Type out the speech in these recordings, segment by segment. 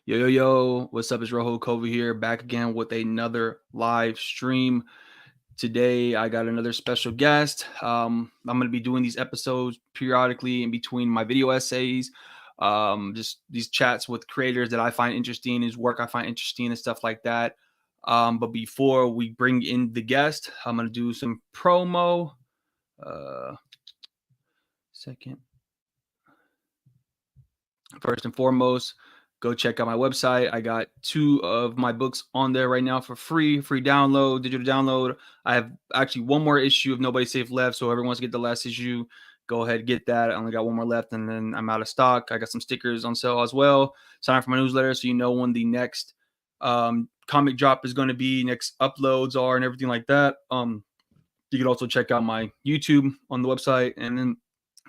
Yo, yo, yo, what's up? It's Rojo Cova here, back again with another live stream. Today, I got another special guest. I'm going to be doing these episodes periodically in between my video essays, just these chats with creators that I find interesting, his work I find interesting, and stuff like that. But before we bring in the guest, I'm going to do some promo. Second. First and foremost, go check out my website. I got 2 of my books on there right now for free download, digital download. I have actually one more issue of Nobody Safe left, so everyone wants to get the last issue, go ahead, get that. I only got one more left, and then I'm out of stock. I got some stickers on sale as well. Sign up for my newsletter so you know when the next comic drop is going to be, next uploads are, and everything like that. You can also check out my YouTube on the website. And then,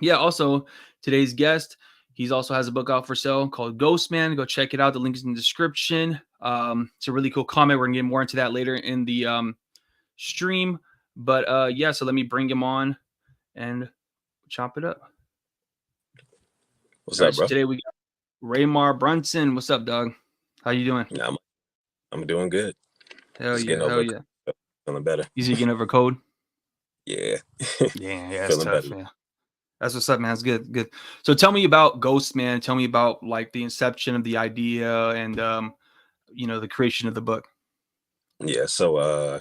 yeah, also today's guest, he also has a book out for sale called Ghost Man. Go check it out. The link is in the description. It's a really cool comic. We're going to get more into that later in the stream. But yeah, so let me bring him on and chop it up. What's up, bro? So today we got Raymar Brunson. What's up, dog? How you doing? Yeah, I'm doing good. Hell yeah. Feeling better. Easy getting over cold? Yeah. Yeah, that's Feeling tough, better. yeah. That's what's up, man. That's good. So tell me about Ghost Man. Tell me about like the inception of the idea and the creation of the book. Yeah, so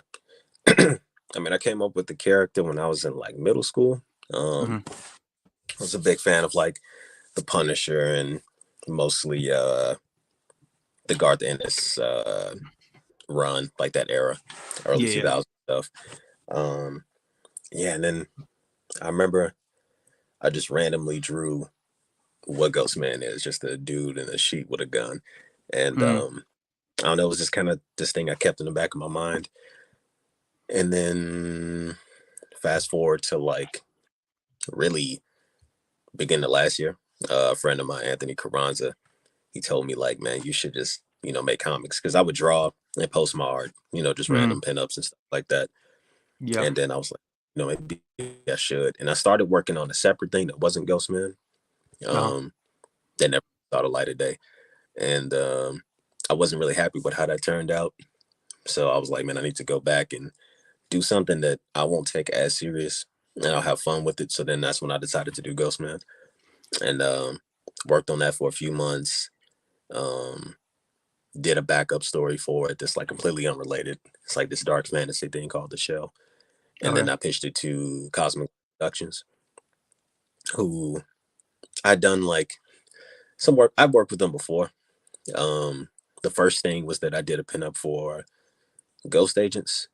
I came up with the character when I was in like middle school. I was a big fan of like the Punisher and mostly the Garth Ennis run, like that era, early 2000s stuff. And then I remember I just randomly drew what Ghost Man is, just a dude in a sheet with a gun. And I don't know, it was just kind of this thing I kept in the back of my mind. And then fast forward to like really beginning of last year, a friend of mine, Anthony Carranza, he told me like, man, you should just, make comics. Cause I would draw and post my art, just random pinups and stuff like that. Yeah. And then I was like, maybe I should. And I started working on a separate thing that wasn't Ghost Man. That never saw the light of day. And I wasn't really happy with how that turned out. So I was like, man, I need to go back and do something that I won't take as serious and I'll have fun with it. So then that's when I decided to do Ghost Man and worked on that for a few months. Did a backup story for it that's like completely unrelated. It's like this dark fantasy thing called The Shell. And then I pitched it to Cosmic Productions, who I'd done like some work. I've worked with them before. The first thing was that I did a pinup for Ghost Agents,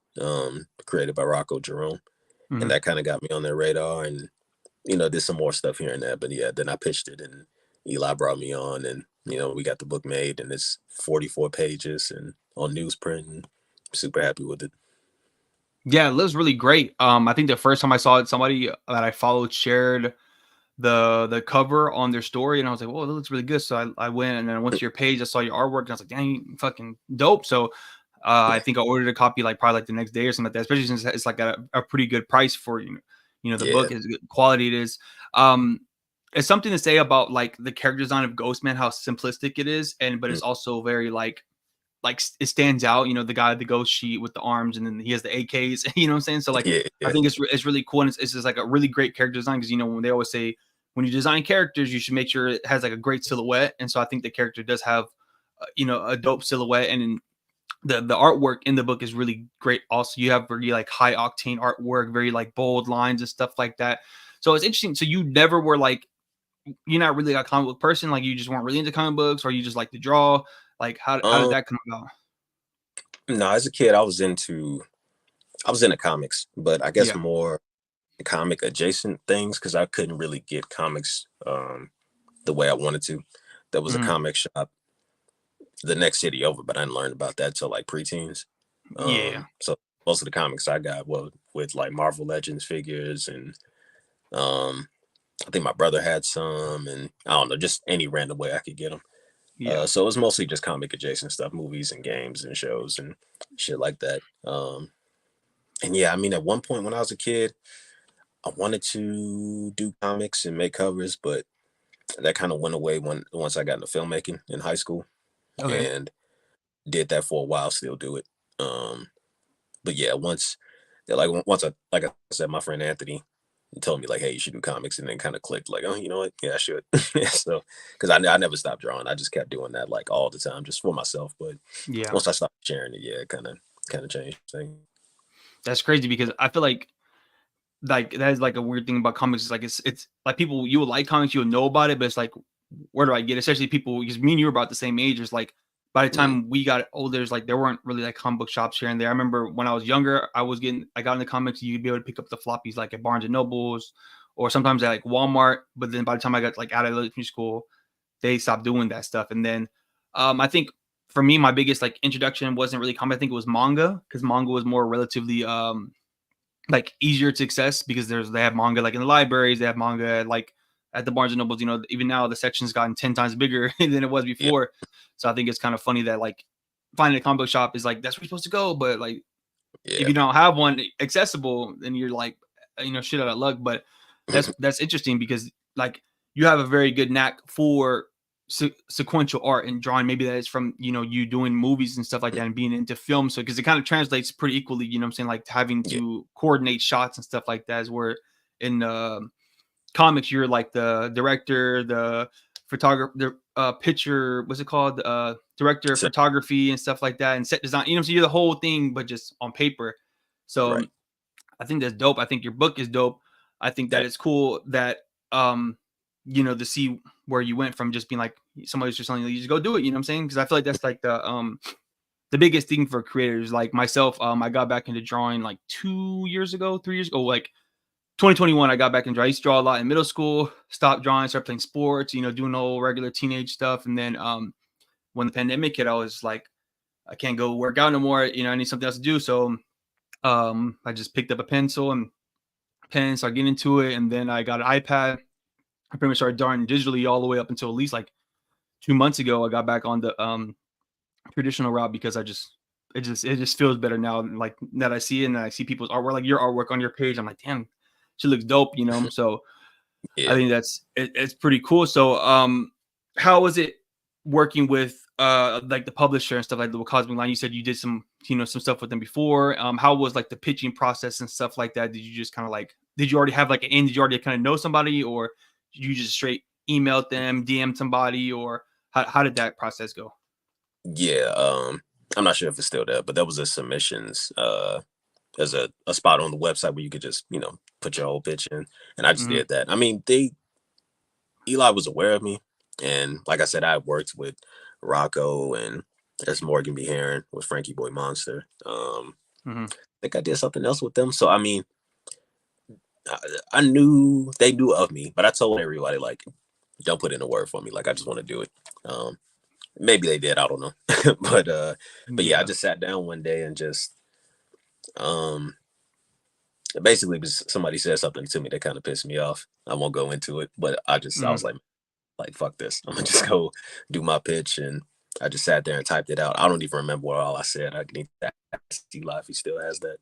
created by Rocco Jerome. And that kind of got me on their radar and, did some more stuff here and there. But yeah, then I pitched it and Eli brought me on and, we got the book made and it's 44 pages and on newsprint and I'm super happy with it. Yeah, it looks really great. I think the first time I saw it, somebody that I followed shared the cover on their story and I was like, whoa, that looks really good. So I went and then I went to your page, I saw your artwork and I was like, dang, fucking dope. So I think I ordered a copy like probably like the next day or something like that, especially since it's like a pretty good price for the book is quality it is. It's something to say about like the character design of Ghost Man, how simplistic it is, but it's also very like it stands out. The guy with the ghost sheet with the arms, and then he has the AKs. You know what I'm saying? So like, I think it's really cool, and it's just like a really great character design because when they always say when you design characters, you should make sure it has like a great silhouette, and so I think the character does have a dope silhouette, and the artwork in the book is really great. Also, you have really like high octane artwork, very like bold lines and stuff like that. So it's interesting. So you never were like, you're not really a comic book person, like you just weren't really into comic books, or you just like to draw. Like how did that come about? No, as a kid, I was into comics, but I guess more comic adjacent things because I couldn't really get comics the way I wanted to. There was a comic shop the next city over, but I didn't learn about that till like preteens. So most of the comics I got with like Marvel Legends figures and I think my brother had some and I don't know, just any random way I could get them. So it was mostly just comic adjacent stuff, movies and games and shows and shit like that. And yeah, I mean, at one point when I was a kid, I wanted to do comics and make covers, but that kind of went away once I got into filmmaking in high school. Okay. and did that for a while. Still do it. But yeah, once like I said, my friend Anthony told me like, hey, you should do comics, and then kind of clicked like, oh, you know what? Yeah, I should. So because I never stopped drawing, I just kept doing that like all the time, just for myself. But Yeah. once I stopped sharing it, yeah, it kind of changed things. That's crazy because I feel like that is like a weird thing about comics. Is like it's like people you will like comics, you'll know about it, but it's like where do I get it? Especially people because me and you were about the same age. It's like by the Mm, time we got older, it's like there weren't really like comic book shops here and there. I remember when I was younger, I got into comics, you'd be able to pick up the floppies like at Barnes and Nobles or sometimes at like Walmart. But then by the time I got like out of elementary school, they stopped doing that stuff. And then I think for me, my biggest like introduction wasn't really comic. I think it was manga because manga was more relatively like easier to access because they have manga like in the libraries, they have manga like at the Barnes and Nobles. You know, even now the section's gotten 10 times bigger than it was yeah, before. So I think it's kind of funny that like finding a comic book shop is like that's where you're supposed to go, but like if yeah, you don't have one accessible, then you're like shit out of luck. But that's interesting because like you have a very good knack for sequential art and drawing. Maybe that is from you doing movies and stuff like that and being into film. So because it kind of translates pretty equally. You know what I'm saying? Like having yeah, to coordinate shots and stuff like that is where in comics you're like the director, the photographer, the picture. What's it called? Director of so, photography and stuff like that, and set design. You know, so you're the whole thing, but just on paper. So right. I think that's dope. I think your book is dope. I think that That, it's cool that to see where you went from just being like somebody's just telling you just go do it. You know what I'm saying? Because I feel like that's like the biggest thing for creators like myself. I got back into drawing like 2 years ago, 3 years ago, like 2021. I got back into drawing. I used to draw a lot in middle school, stopped drawing, started playing sports, doing all regular teenage stuff. And then when the pandemic hit, I was like, I can't go work out no more. I need something else to do. So I just picked up a pencil and pen, started getting into it, and then I got an iPad. I pretty much started drawing digitally all the way up until at least like 2 months ago. I got back on the traditional route because it just feels better now. Like that I see it and I see people's artwork, like your artwork on your page. I'm like, damn, she looks dope. So I yeah. think it's pretty cool. So how was it working with like the publisher and stuff like the Cosmic Line? You said you did some stuff with them before. How was like the pitching process and stuff like that? Did you just kind of like did you already have like an in? Did you already kind of know somebody, or did you just straight emailed them, DM somebody, or how did that process go? Yeah, I'm not sure if it's still there, but there was a submissions. There's a spot on the website where you could just put your whole pitch in, and I just Hmm. did that. I mean, Eli was aware of me, and like I said, I worked with Rocco and there's Morgan B. Heron with Frankie Boy Monster. Hmm. I think I did something else with them. So I mean, I, I knew they knew of me, but I told everybody like, don't put in a word for me. Like I just want to do it. Um, Maybe they did. I don't know, but yeah, I Yeah. just sat down one day and just um basically was somebody said something to me that kind of pissed me off. I won't go into it, but I was Hmm. like fuck this. I'm gonna just go do my pitch, and I just sat there and typed it out. I don't even remember what all I said. I need to ask Eli if he still has that.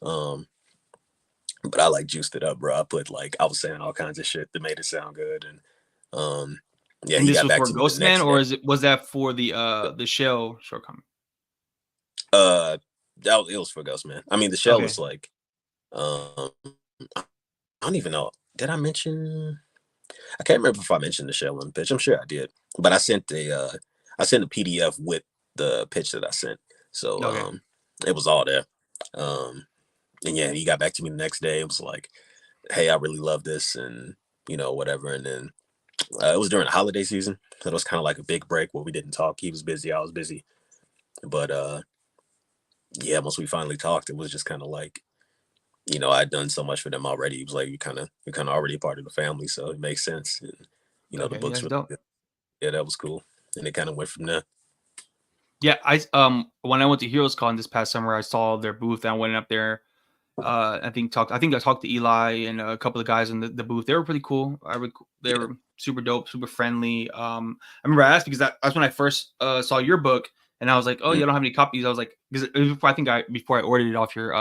Um, but I like juiced it up, bro. I put like I was saying all kinds of shit that made it sound good, and um, yeah, And he this got was back for to me the Ghostman, next day. or was that for the shell shortcoming? Uh, it was for Ghost Man. I mean, the shell Okay. was like, I don't even know. Did I mention? I can't remember if I mentioned the shell in the pitch. I'm sure I did, but I sent a PDF with the pitch that I sent, so Okay. it was all there. Um, and yeah, he got back to me the next day. It was like, hey, I really love this, and whatever. And then it was during the holiday season, so it was kind of like a big break where we didn't talk. He was busy, I was busy, but yeah, once we finally talked, it was just kind of like, I'd done so much for them already. He was like, you're kind of already a part of the family, so it makes sense. And the Okay. Yeah, book's that's really dope. good. Yeah, that was cool. And it kind of went from there. Yeah, when I went to Heroes Con this past summer, I saw their booth and I went up there. I think I talked to Eli and a couple of guys in the booth. They were pretty cool. They Yeah. were super dope, super friendly. I remember I asked because that's when I first saw your book, and I was like, "Oh, Mm, you don't have any copies?" I was like, because before before I ordered it off your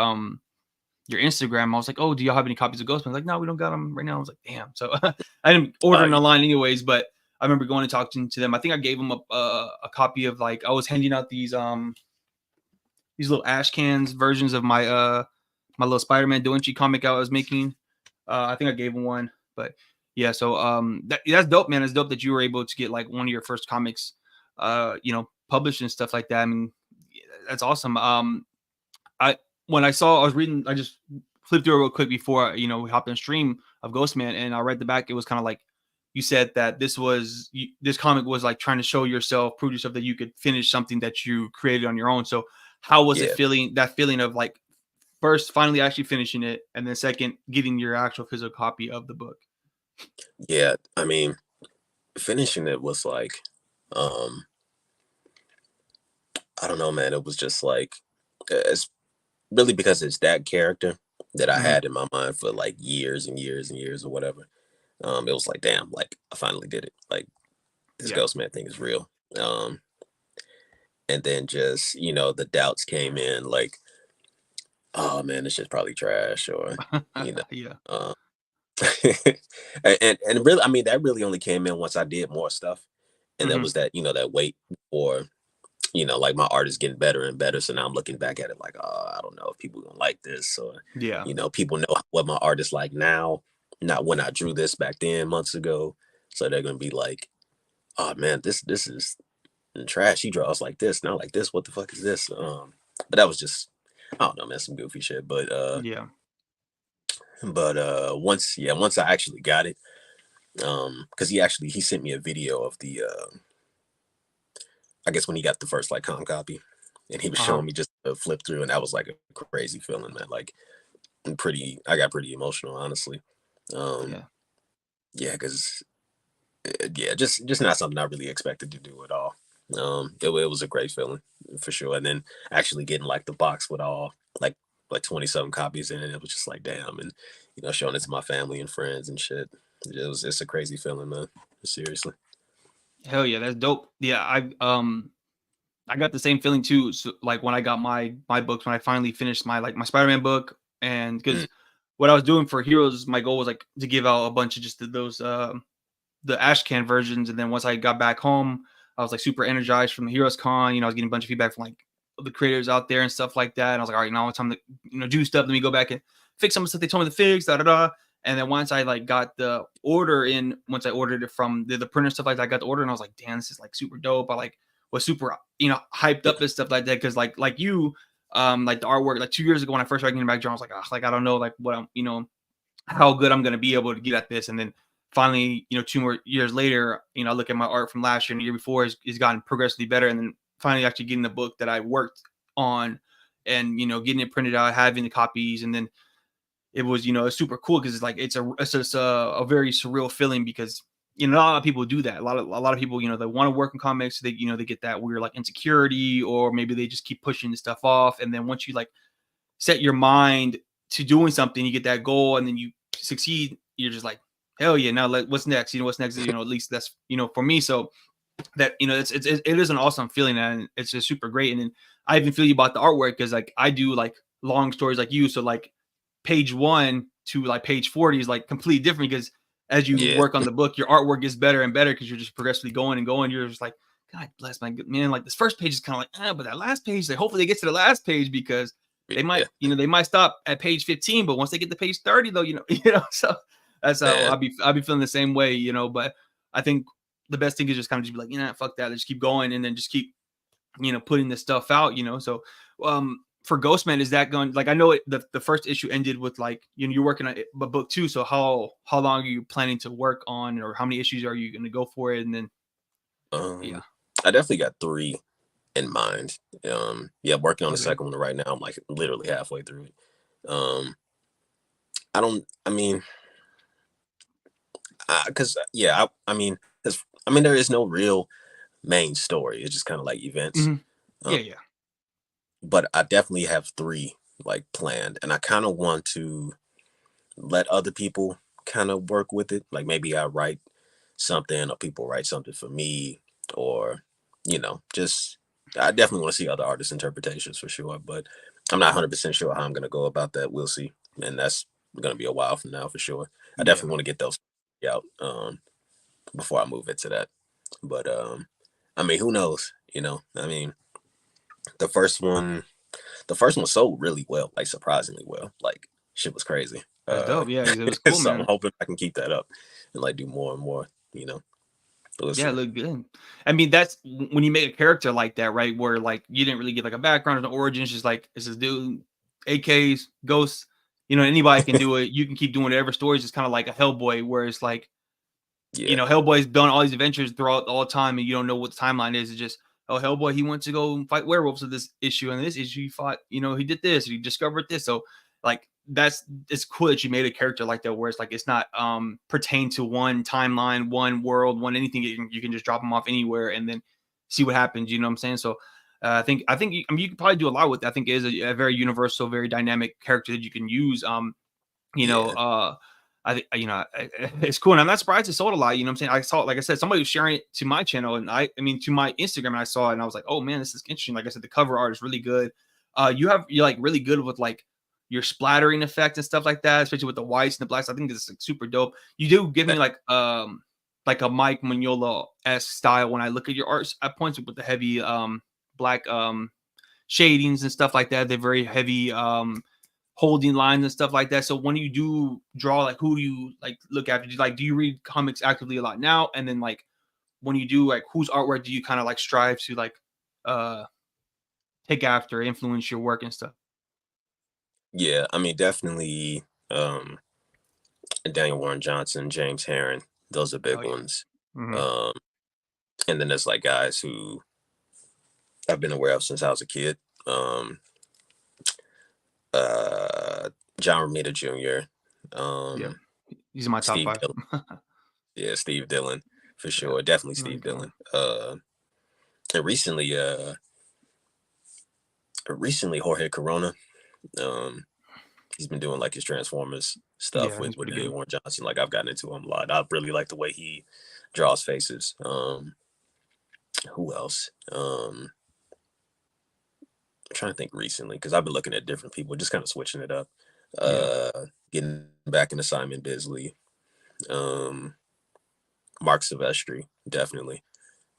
Instagram, I was like, "Oh, do y'all have any copies of Ghostman?" Like, no, we don't got them right now. I was like, "Damn!" So I didn't order oh it yeah. online anyways, but I remember going and talking to them. I think I gave them a copy of, like, I was handing out these little ash cans versions of my little Spider-Man Doichi comic I was making. I think I gave him one, but yeah. So that's dope, man. It's dope that you were able to get like one of your first comics, published and stuff like that. I mean, that's awesome. I when I was reading, I just flipped through it real quick before we hopped on stream of Ghostman, and I read the back. It was kind of like you said that this comic was like trying to show yourself, prove yourself that you could finish something that you created on your own. So how was it Yeah, feeling? That feeling of like first finally actually finishing it, and then second getting your actual physical copy of the book. yeah. I mean, finishing it was like, um, I don't know, man. It was just like, it's really because it's that character that I Mhm. had in my mind for like years and years and years or whatever. It was like, damn, like I finally did it. Like this Yeah. Ghost Man thing is real. Um, and then just the doubts came in, like, oh man, this shit's probably trash, or you know, Yeah. um, and really, I mean, that really only came in once I did more stuff, and that Mhm. was that wait for like my art is getting better and better. So now I'm looking back at it like, oh, I don't know if people gonna like this, or Yeah. people know what my art is like now, not when I drew this back then months ago. So they're gonna be like, oh man, this is trash. He draws like this, not like this. What the fuck is this? But that was just, I don't know, man, some goofy shit. Yeah. Once I actually got it, because he sent me a video of the I guess when he got the first like com copy, and he was Uh-huh. showing me just a flip through, and that was like a crazy feeling, man. Like I got pretty emotional, honestly. Um, Yeah. yeah, because yeah, just not something I really expected to do at all. It was a great feeling for sure, and then actually getting like the box with all like 20 something copies in it, it was just like damn, and showing it to my family and friends and shit. It's a crazy feeling, man. Seriously. Hell yeah, that's dope. Yeah, I got the same feeling too. So, like when I got my books, when I finally finished my Spider-Man book, and Mm, because what I was doing for Heroes, my goal was like to give out a bunch of just those the Ashcan versions, and then once I got back home, I was like super energized from the Heroes Con. I was getting a bunch of feedback from like the creators out there and stuff like that. And I was like, all right, now it's time to do stuff. Let me go back and fix some of the stuff they told me to fix. Da da da. And then once I like got the order in, once I ordered it from the printer stuff like that, I got the order and I was like, damn, this is like super dope. I like was super hyped up and stuff like that because like you like the artwork like 2 years ago when I first started getting back drawing, I was like, oh, like I don't know like what I'm how good I'm gonna be able to get at this. And then finally, 2 more years later, I look at my art from last year and the year before is gotten progressively better. And then finally actually getting the book that I worked on and getting it printed out, having the copies, and then it was it's super cool because it's like it's just a very surreal feeling because not a lot of people do that. A lot of people they want to work in comics. They they get that weird like insecurity, or maybe they just keep pushing the stuff off. And then once you like set your mind to doing something, you get that goal, and then you succeed. You're just like, hell yeah! Now, what's next? What's next? At least that's for me. So that it is an awesome feeling, and it's just super great. And then I even feel you about the artwork because like I do like long stories like you. So like page 1 to like page 40 is like completely different because as you yeah, work on the book, your artwork gets better and better because you're just progressively going and going. You're just like, God bless my good man. Like this first page is kind of like, but that last page, like hopefully they get to the last page because they might, yeah, they might stop at page 15, but once they get to page 30, though, so that's how man. I'll be feeling the same way, but I think the best thing is just kind of just be like, fuck that. Just keep going and then just keep, putting this stuff out, So, for Ghostman, is that going like I know the first issue ended with like you're working on a book 2, so how long are you planning to work on, or how many issues are you going to go for it, and then yeah, Um, I definitely got three in mind. Yeah, working on the okay, second one right now. I'm like literally halfway through it. Um, I don't. I mean, because yeah, I mean, there is no real main story. It's just kind of like events. hmm, Um, yeah, but I definitely have three like planned, and I kind of want to let other people kind of work with it. Like maybe I write something, or people write something for me, or just I definitely want to see other artists' interpretations for sure. But I'm not 100% sure how I'm gonna go about that. We'll see, and that's gonna be a while from now for sure. I yeah. definitely want to get those out before I move into that. But I mean, who knows? I mean, the first one, the first one sold really well, like surprisingly well. Like shit was crazy. That's dope. Yeah, it was cool, So I'm man. hoping I can keep that up and like do more and more. But we'll Yeah, it see. looked good. I mean, that's when you make a character like that, right? Where like you didn't really get like a background or an origin. It's just like it's this dude, AKs, ghosts. Anybody can do it. You can keep doing whatever stories. It's kind of like a Hellboy, where it's like Yeah, Hellboy's done all these adventures throughout all time, and you don't know what the timeline is. It's just, oh, Hellboy, he went to go fight werewolves with this issue, and this issue he fought, he did this, he discovered this. So, like, it's cool that you made a character like that, where it's like it's not pertained to one timeline, one world, one anything. You can just drop them off anywhere and then see what happens. You know what I'm saying? So. I think you could probably do a lot with it. I think it is a very universal, very dynamic character that you can use. You know, yeah, uh, I think it's cool, and I'm not surprised it sold a lot. You know what I'm saying? I saw, like I said, somebody was sharing it to my channel, and I mean to my Instagram, and I saw it, and I was like, oh man, this is interesting. Like I said, the cover art is really good. You're like really good with like your splattering effect and stuff like that, especially with the whites and the blacks. I think it's like, super dope. You do give me like a Mike Mignola esque style when I look at your art at points with the heavy black shadings and stuff like that. They're very heavy holding lines and stuff like that. So when you do draw, like who do you like look after? Do you read comics actively a lot now? And then like when you do, like whose artwork do you kind of like strive to like uh take after, influence your work and stuff? yeah. I mean, definitely. Daniel Warren Johnson, James Herron, those are Oh big yeah. ones. Hmm. Um, and then there's like guys who I've been aware of since I was a kid. Um, uh, John Romita Jr., Yeah. um, These are my top Steve five. Dillon. Yeah, Steve Dillon for Yeah. sure. Definitely Really Steve good one. Dillon. And recently Jorge Corona. Um, he's been doing like his Transformers stuff Yeah, with he's pretty Daniel good. Warren Johnson. Like I've gotten into him a lot. I really like the way he draws faces. Who else? I'm trying to think recently because I've been looking at different people, just kind of switching it up. Yeah. Getting back into Simon Bisley, um, Mark Silvestri, definitely.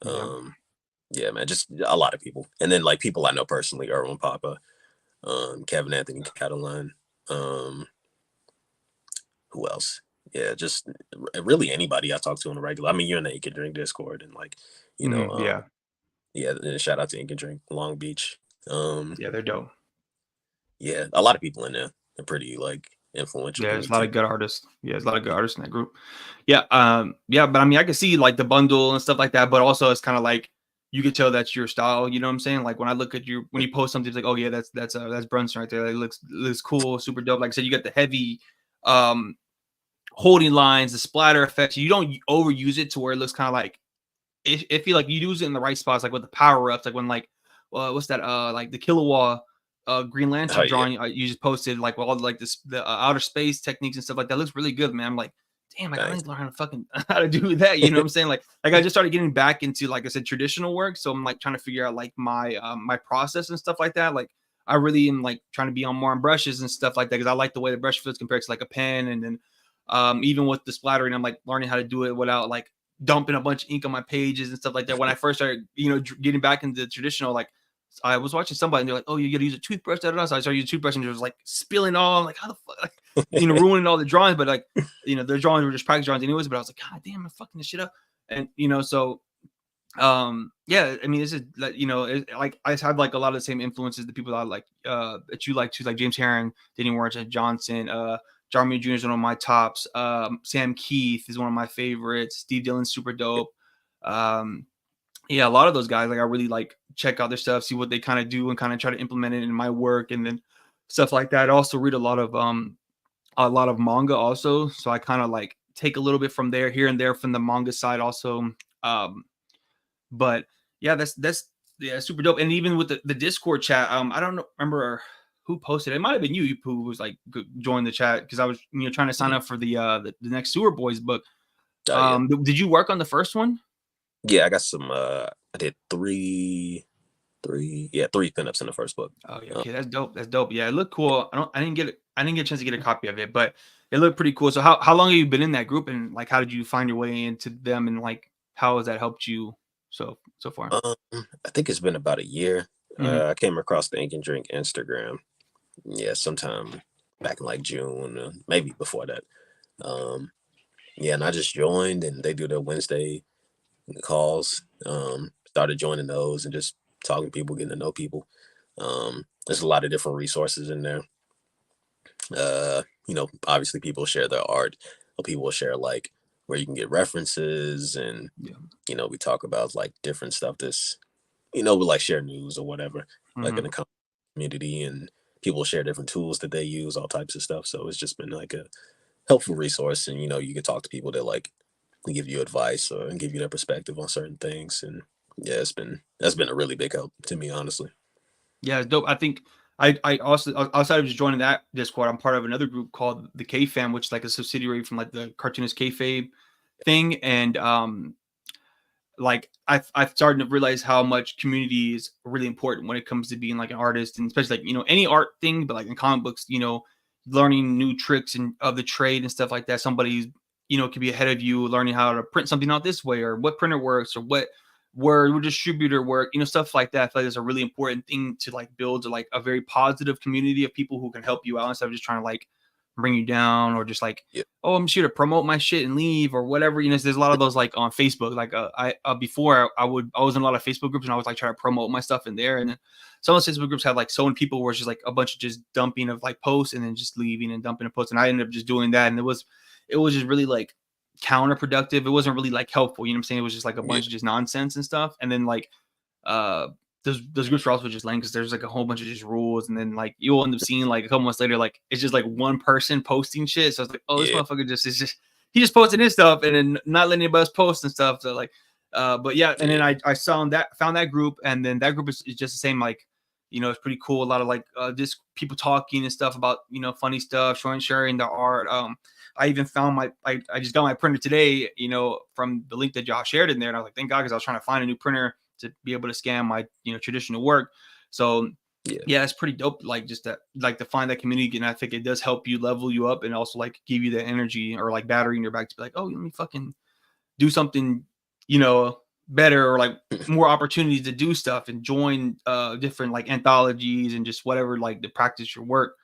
Yeah. Um, yeah, man, just a lot of people, and then like people I know personally, Erwin Papa, Kevin Anthony Catalan, um, who else? Yeah, just really anybody I talk to on a regular. I mean, you're in the Ink and Drink Discord, and like, you know, Yeah. yeah, and shout out to Ink and Drink Long Beach. Um, Yeah, they're dope. yeah, a lot of people in there. They're pretty like influential Yeah, to there's me a lot too. of good artists. Yeah, there's a lot of good artists in that group. Yeah, but I mean, I can see like the bundle and stuff like that, but also it's kind of like you could tell that's your style. You know what I'm saying? Like when I look at you when you post something, it's like, oh yeah, that's Brunson right there. It looks cool, super dope. Like I said, you got the heavy um holding lines, the splatter effects. You don't overuse it to where it looks kind of like if you like you use it in the right spots, like with the power ups, like when like what's that like the Killua Green Oh Lantern yeah, drawing you just posted like with all like this the outer space techniques and stuff like that looks really good, man. I'm like, damn, like I thanks. need to learn how to fucking how to do that. You know what I'm saying? Like I just started getting back into like I said traditional work, so I'm like trying to figure out like my process and stuff like that. Like I really am like trying to be on more on brushes and stuff like that because I like the way the brush feels compared to like a pen, and then even with the splattering, I'm like learning how to do it without like dumping a bunch of ink on my pages and stuff like that. When I first started, getting back into the traditional, like I was watching somebody and they're like, "Oh, you got to use a toothbrush." Da, da, da. So I started using a toothbrush and it was like spilling all. I'm like, how the fuck, like, ruining all the drawings. But like, their drawings were just practice drawings anyways. But I was like, God damn, I'm fucking this shit up. And so yeah, I mean, this is like like I have like a lot of the same influences, the people that I like that you like too, like James Herron, Danny Warren Johnson, Jarmy Jr. is one of my tops. Sam Keith is one of my favorites. Steve Dillon's super dope. Um, yeah, a lot of those guys, like I really like check out their stuff, see what they kind of do, and kind of try to implement it in my work, and then stuff like that. I also read a lot of manga also, so I kind of like take a little bit from there, here and there from the manga side also. Um, but yeah, that's yeah, super dope. And even with the Discord chat, I don't know, remember who posted it. It might have been you who was like joined the chat because I was trying to sign up for the next Sewer Boys book. Oh yeah, Did you work on the first one? yeah. I got some. I did three pinups in the first book. Oh yeah, Uh, okay, that's dope. That's dope. Yeah, it looked cool. I didn't get a chance to get a copy of it, but it looked pretty cool. So how long have you been in that group, and like how did you find your way into them, and like how has that helped you so far? I think it's been about a year. Hmm. I came across the Ink and Drink Instagram. Yeah, sometime back in like June, maybe before that. Um, yeah, and I just joined, and they do their Wednesday calls. Started joining those and just talking to people, getting to know people. There's a lot of different resources in there. Obviously people share their art, but people will share like where you can get references, and Yeah. we talk about like different stuff that's we like share news or whatever, like in Hmm. the community, and people share different tools that they use, all types of stuff. So it's just been like a helpful resource, and you can talk to people that like give you advice or give you their perspective on certain things. And yeah, that's been a really big help to me, honestly. Yeah, it's dope. I think I also outside of just joining that Discord, I'm part of another group called the K Fam, which is like a subsidiary from like the cartoonist kayfabe thing, and like I've started to realize how much community is really important when it comes to being like an artist, and especially like any art thing, but like in comic books, learning new tricks and of the trade and stuff like that. Somebody could be ahead of you, learning how to print something out this way, or what printer works, or what word distributor work, stuff like that. I feel like it's a really important thing to like build like a very positive community of people who can help you out instead of just trying to like bring you down, or just like, Yeah, oh, I'm just here to promote my shit and leave or whatever. There's a lot of those like on Facebook. Like I before I was in a lot of Facebook groups, and I was like trying to promote my stuff in there. And then some of those Facebook groups had like so many people where it's just like a bunch of just dumping of like posts and then just leaving and dumping a post. And I ended up just doing that. And it was just really like counterproductive. It wasn't really like helpful. You know what I'm saying? It was just like a yeah, bunch of just nonsense and stuff. And then like uh those groups are also just lame because there's like a whole bunch of just rules, and then like you'll end up seeing like a couple months later, like it's just like one person posting shit. So it's like, oh, this yeah, motherfucker just is just he just posted his stuff and then not letting anybody else post and stuff. So like, but yeah, and yeah, then I found that group, and then that group is just the same. Like, it's pretty cool. A lot of like just people talking and stuff about funny stuff, sharing their art. I even found I just got my printer today, from the link that Josh shared in there, and I was like, thank God, because I was trying to find a new printer to be able to scan my traditional work. So yeah, yeah, it's pretty dope. Like just that, like to find that community, and I think it does help you level you up, and also like give you the energy or like battery in your back to be like, oh, let me fucking do something, better, or like more opportunities to do stuff and join different like anthologies and just whatever, like to practice your work.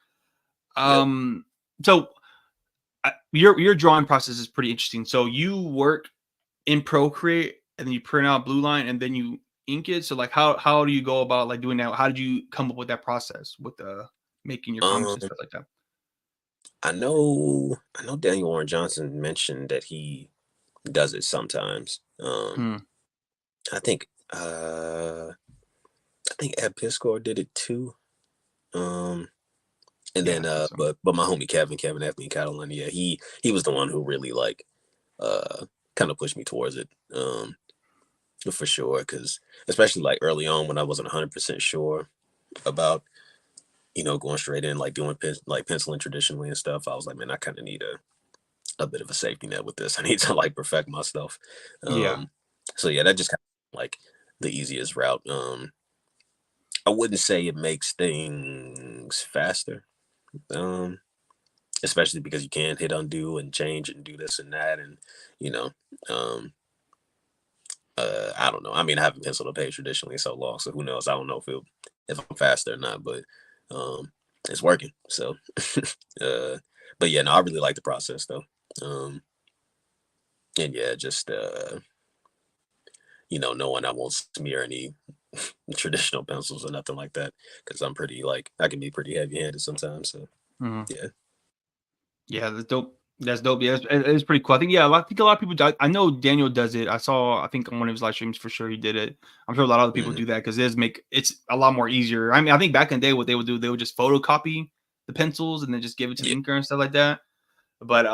yep. Um, so your drawing process is pretty interesting. So you work in Procreate, and then you print out Blue Line, and then you ink it. So like how do you go about like doing that? How did you come up with that process with making your comics Um, and stuff like that? I know Daniel Warren Johnson mentioned that he does it sometimes. Hmm. I think I think Ed Piscor did it too. Um, and Yeah, then I think so. but my homie Kevin Anthony Catalan, yeah, he was the one who really like kind of pushed me towards it. For sure, because especially like early on when I wasn't 100% sure about going straight in like doing like penciling traditionally and stuff, I was like, man, I kind of need a bit of a safety net with this. I need to like perfect my stuff. Yeah. Um, so yeah, that just kind of like the easiest route. I wouldn't say it makes things faster, um, especially because you can hit undo and change and do this and that, and you know, um, I don't know. I mean, I haven't penciled a page traditionally so long, so who knows? I don't know if I'm faster or not, but um, it's working. So, uh, but yeah, no, I really like the process though. Um, and yeah, just knowing I won't smear any traditional pencils or nothing like that, because I'm pretty like I can be pretty heavy handed sometimes. So Mhm. yeah. Yeah, that's dope. That's dope. Yeah, it's pretty cool. I think, yeah, I think a lot of people do. I know Daniel does it. I think on one of his live streams for sure he did it. I'm sure a lot of other people Hmm. do that because it's a lot more easier. I mean, I think back in the day what they would do, they would just photocopy the pencils and then just give it to the Yeah. inker and stuff like that. But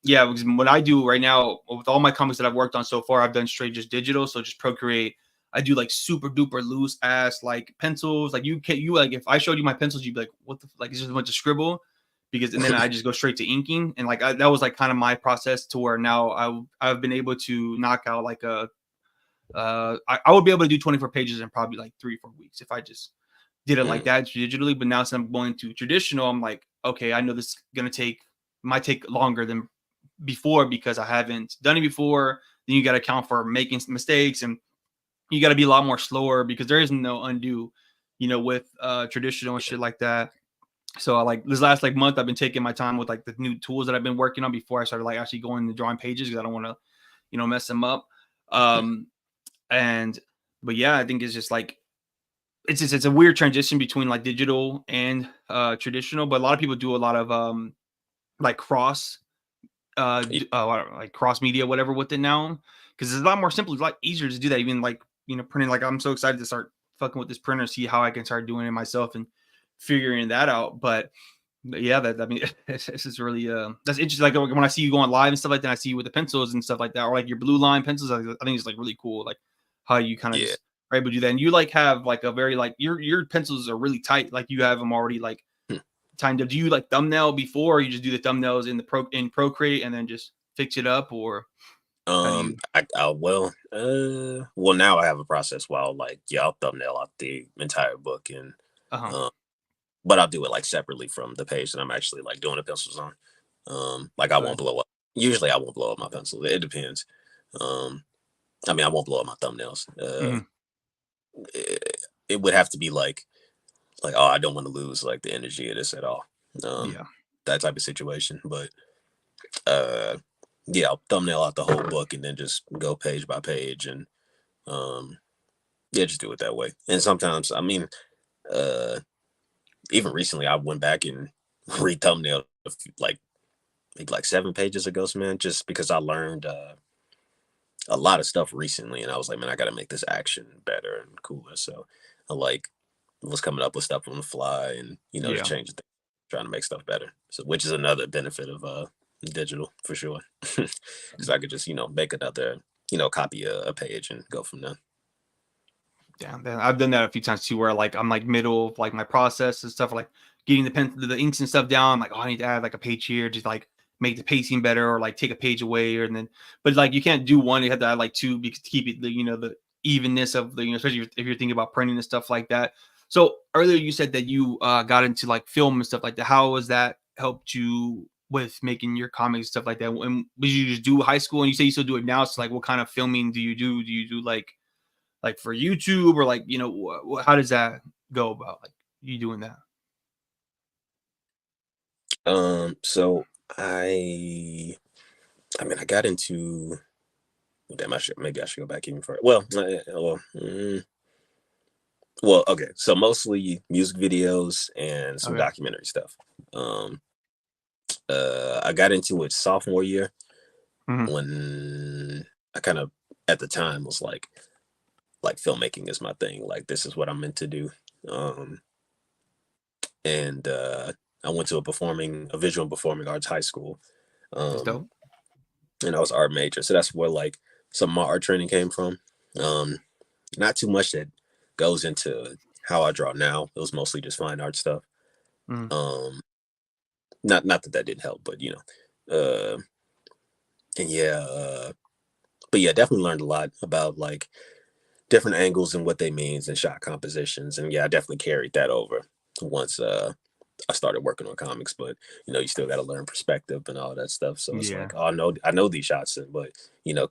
yeah, because what I do right now with all my comics that I've worked on so far, I've done straight just digital. So just Procreate. I do like super duper loose ass like pencils. Like you like if I showed you my pencils, you'd be like, what the like? It's just a bunch of scribble. Because and then I just go straight to inking, and like that was like kind of my process to where now I've been able to knock out like I would be able to do 24 pages in probably like 3 or 4 weeks if I just did it like Mm. that digitally. But now since I'm going to traditional, I'm like, okay, I know this is gonna take might take longer than before because I haven't done it before. then you got to account for making mistakes, and you got to be a lot more slower because there is no undo, with traditional and shit like that. So like this last like month, I've been taking my time with like the new tools that I've been working on before I started like actually going to drawing pages because I don't want to, mess them up. Um, and but yeah, I think it's just like it's a weird transition between like digital and traditional. But a lot of people do a lot of like like cross media whatever with it now because it's a lot more simple. It's a lot easier to do that. Even like printing. Like I'm so excited to start fucking with this printer, see how I can start doing it myself and figuring that out. But yeah, that I mean, it's just really that's interesting. Like when I see you going live and stuff like that, I see you with the pencils and stuff like that, or like your blue line pencils. I think it's like really cool, like how you kind of Yeah. just are able to do that. And you like have like a very like your pencils are really tight. Like you have them already like Hmm. timed up. Do you like thumbnail before, or you just do the thumbnails in Procreate and then just fix it up, or how do you? Well, now I have a process where I'll thumbnail out the entire book and Uh-huh. um but I'll do it like separately from the page that I'm actually like doing the pencils on. Like I Okay. won't blow up. Usually I won't blow up my pencil. It depends. Um, I mean I won't blow up my thumbnails. Hmm. It would have to be like oh I don't want to lose like the energy of this at all. Um, Yeah. that type of situation. But uh yeah, I'll thumbnail out the whole book and then just go page by page and um yeah, just do it that way. And sometimes I mean uh even recently I went back and re-thumbnailed like maybe like 7 pages ago, man, just because I learned a lot of stuff recently, and I was like, man, I got to make this action better and cooler. So I like was coming up with stuff on the fly, and just Yeah. changing things, trying to make stuff better. So which is another benefit of digital for sure, because I could just make another copy a page and go from there. Yeah, man, I've done that a few times too, where like I'm like middle of like my process and stuff, like getting the inks and stuff down. I'm like, oh, I need to add like a page here, just like make the pacing better, or like take a page away, or and then, but like you can't do one. You have to add like two because to keep it the evenness of the especially if you're thinking about printing and stuff like that. So earlier you said that you got into like film and stuff like that. How has that helped you with making your comics and stuff like that? And did you just do high school and you say you still do it now? So like, what kind of filming do you do? Do you do like for YouTube or like how does that go about like you doing that? So I mean, I got into. Damn, maybe I should go back even further. Well, okay. So mostly music videos and some Okay. documentary stuff. Um, I got into it sophomore year Hmm. when I kind of at the time was like filmmaking is my thing. Like this is what I'm meant to do. Um, and I went to a visual performing arts high school. That's Um, dope. and I was art major, so that's where like some of my art training came from. Um, Not too much that goes into how I draw now. It was mostly just fine art stuff. Mm. Um, not that that didn't help, but and yeah, but yeah, definitely learned a lot about like different angles and what they means and shot compositions. And yeah, I definitely carried that over once I started working on comics. But you still got to learn perspective and all that stuff. So it's Yeah. like, oh, I know these shots, but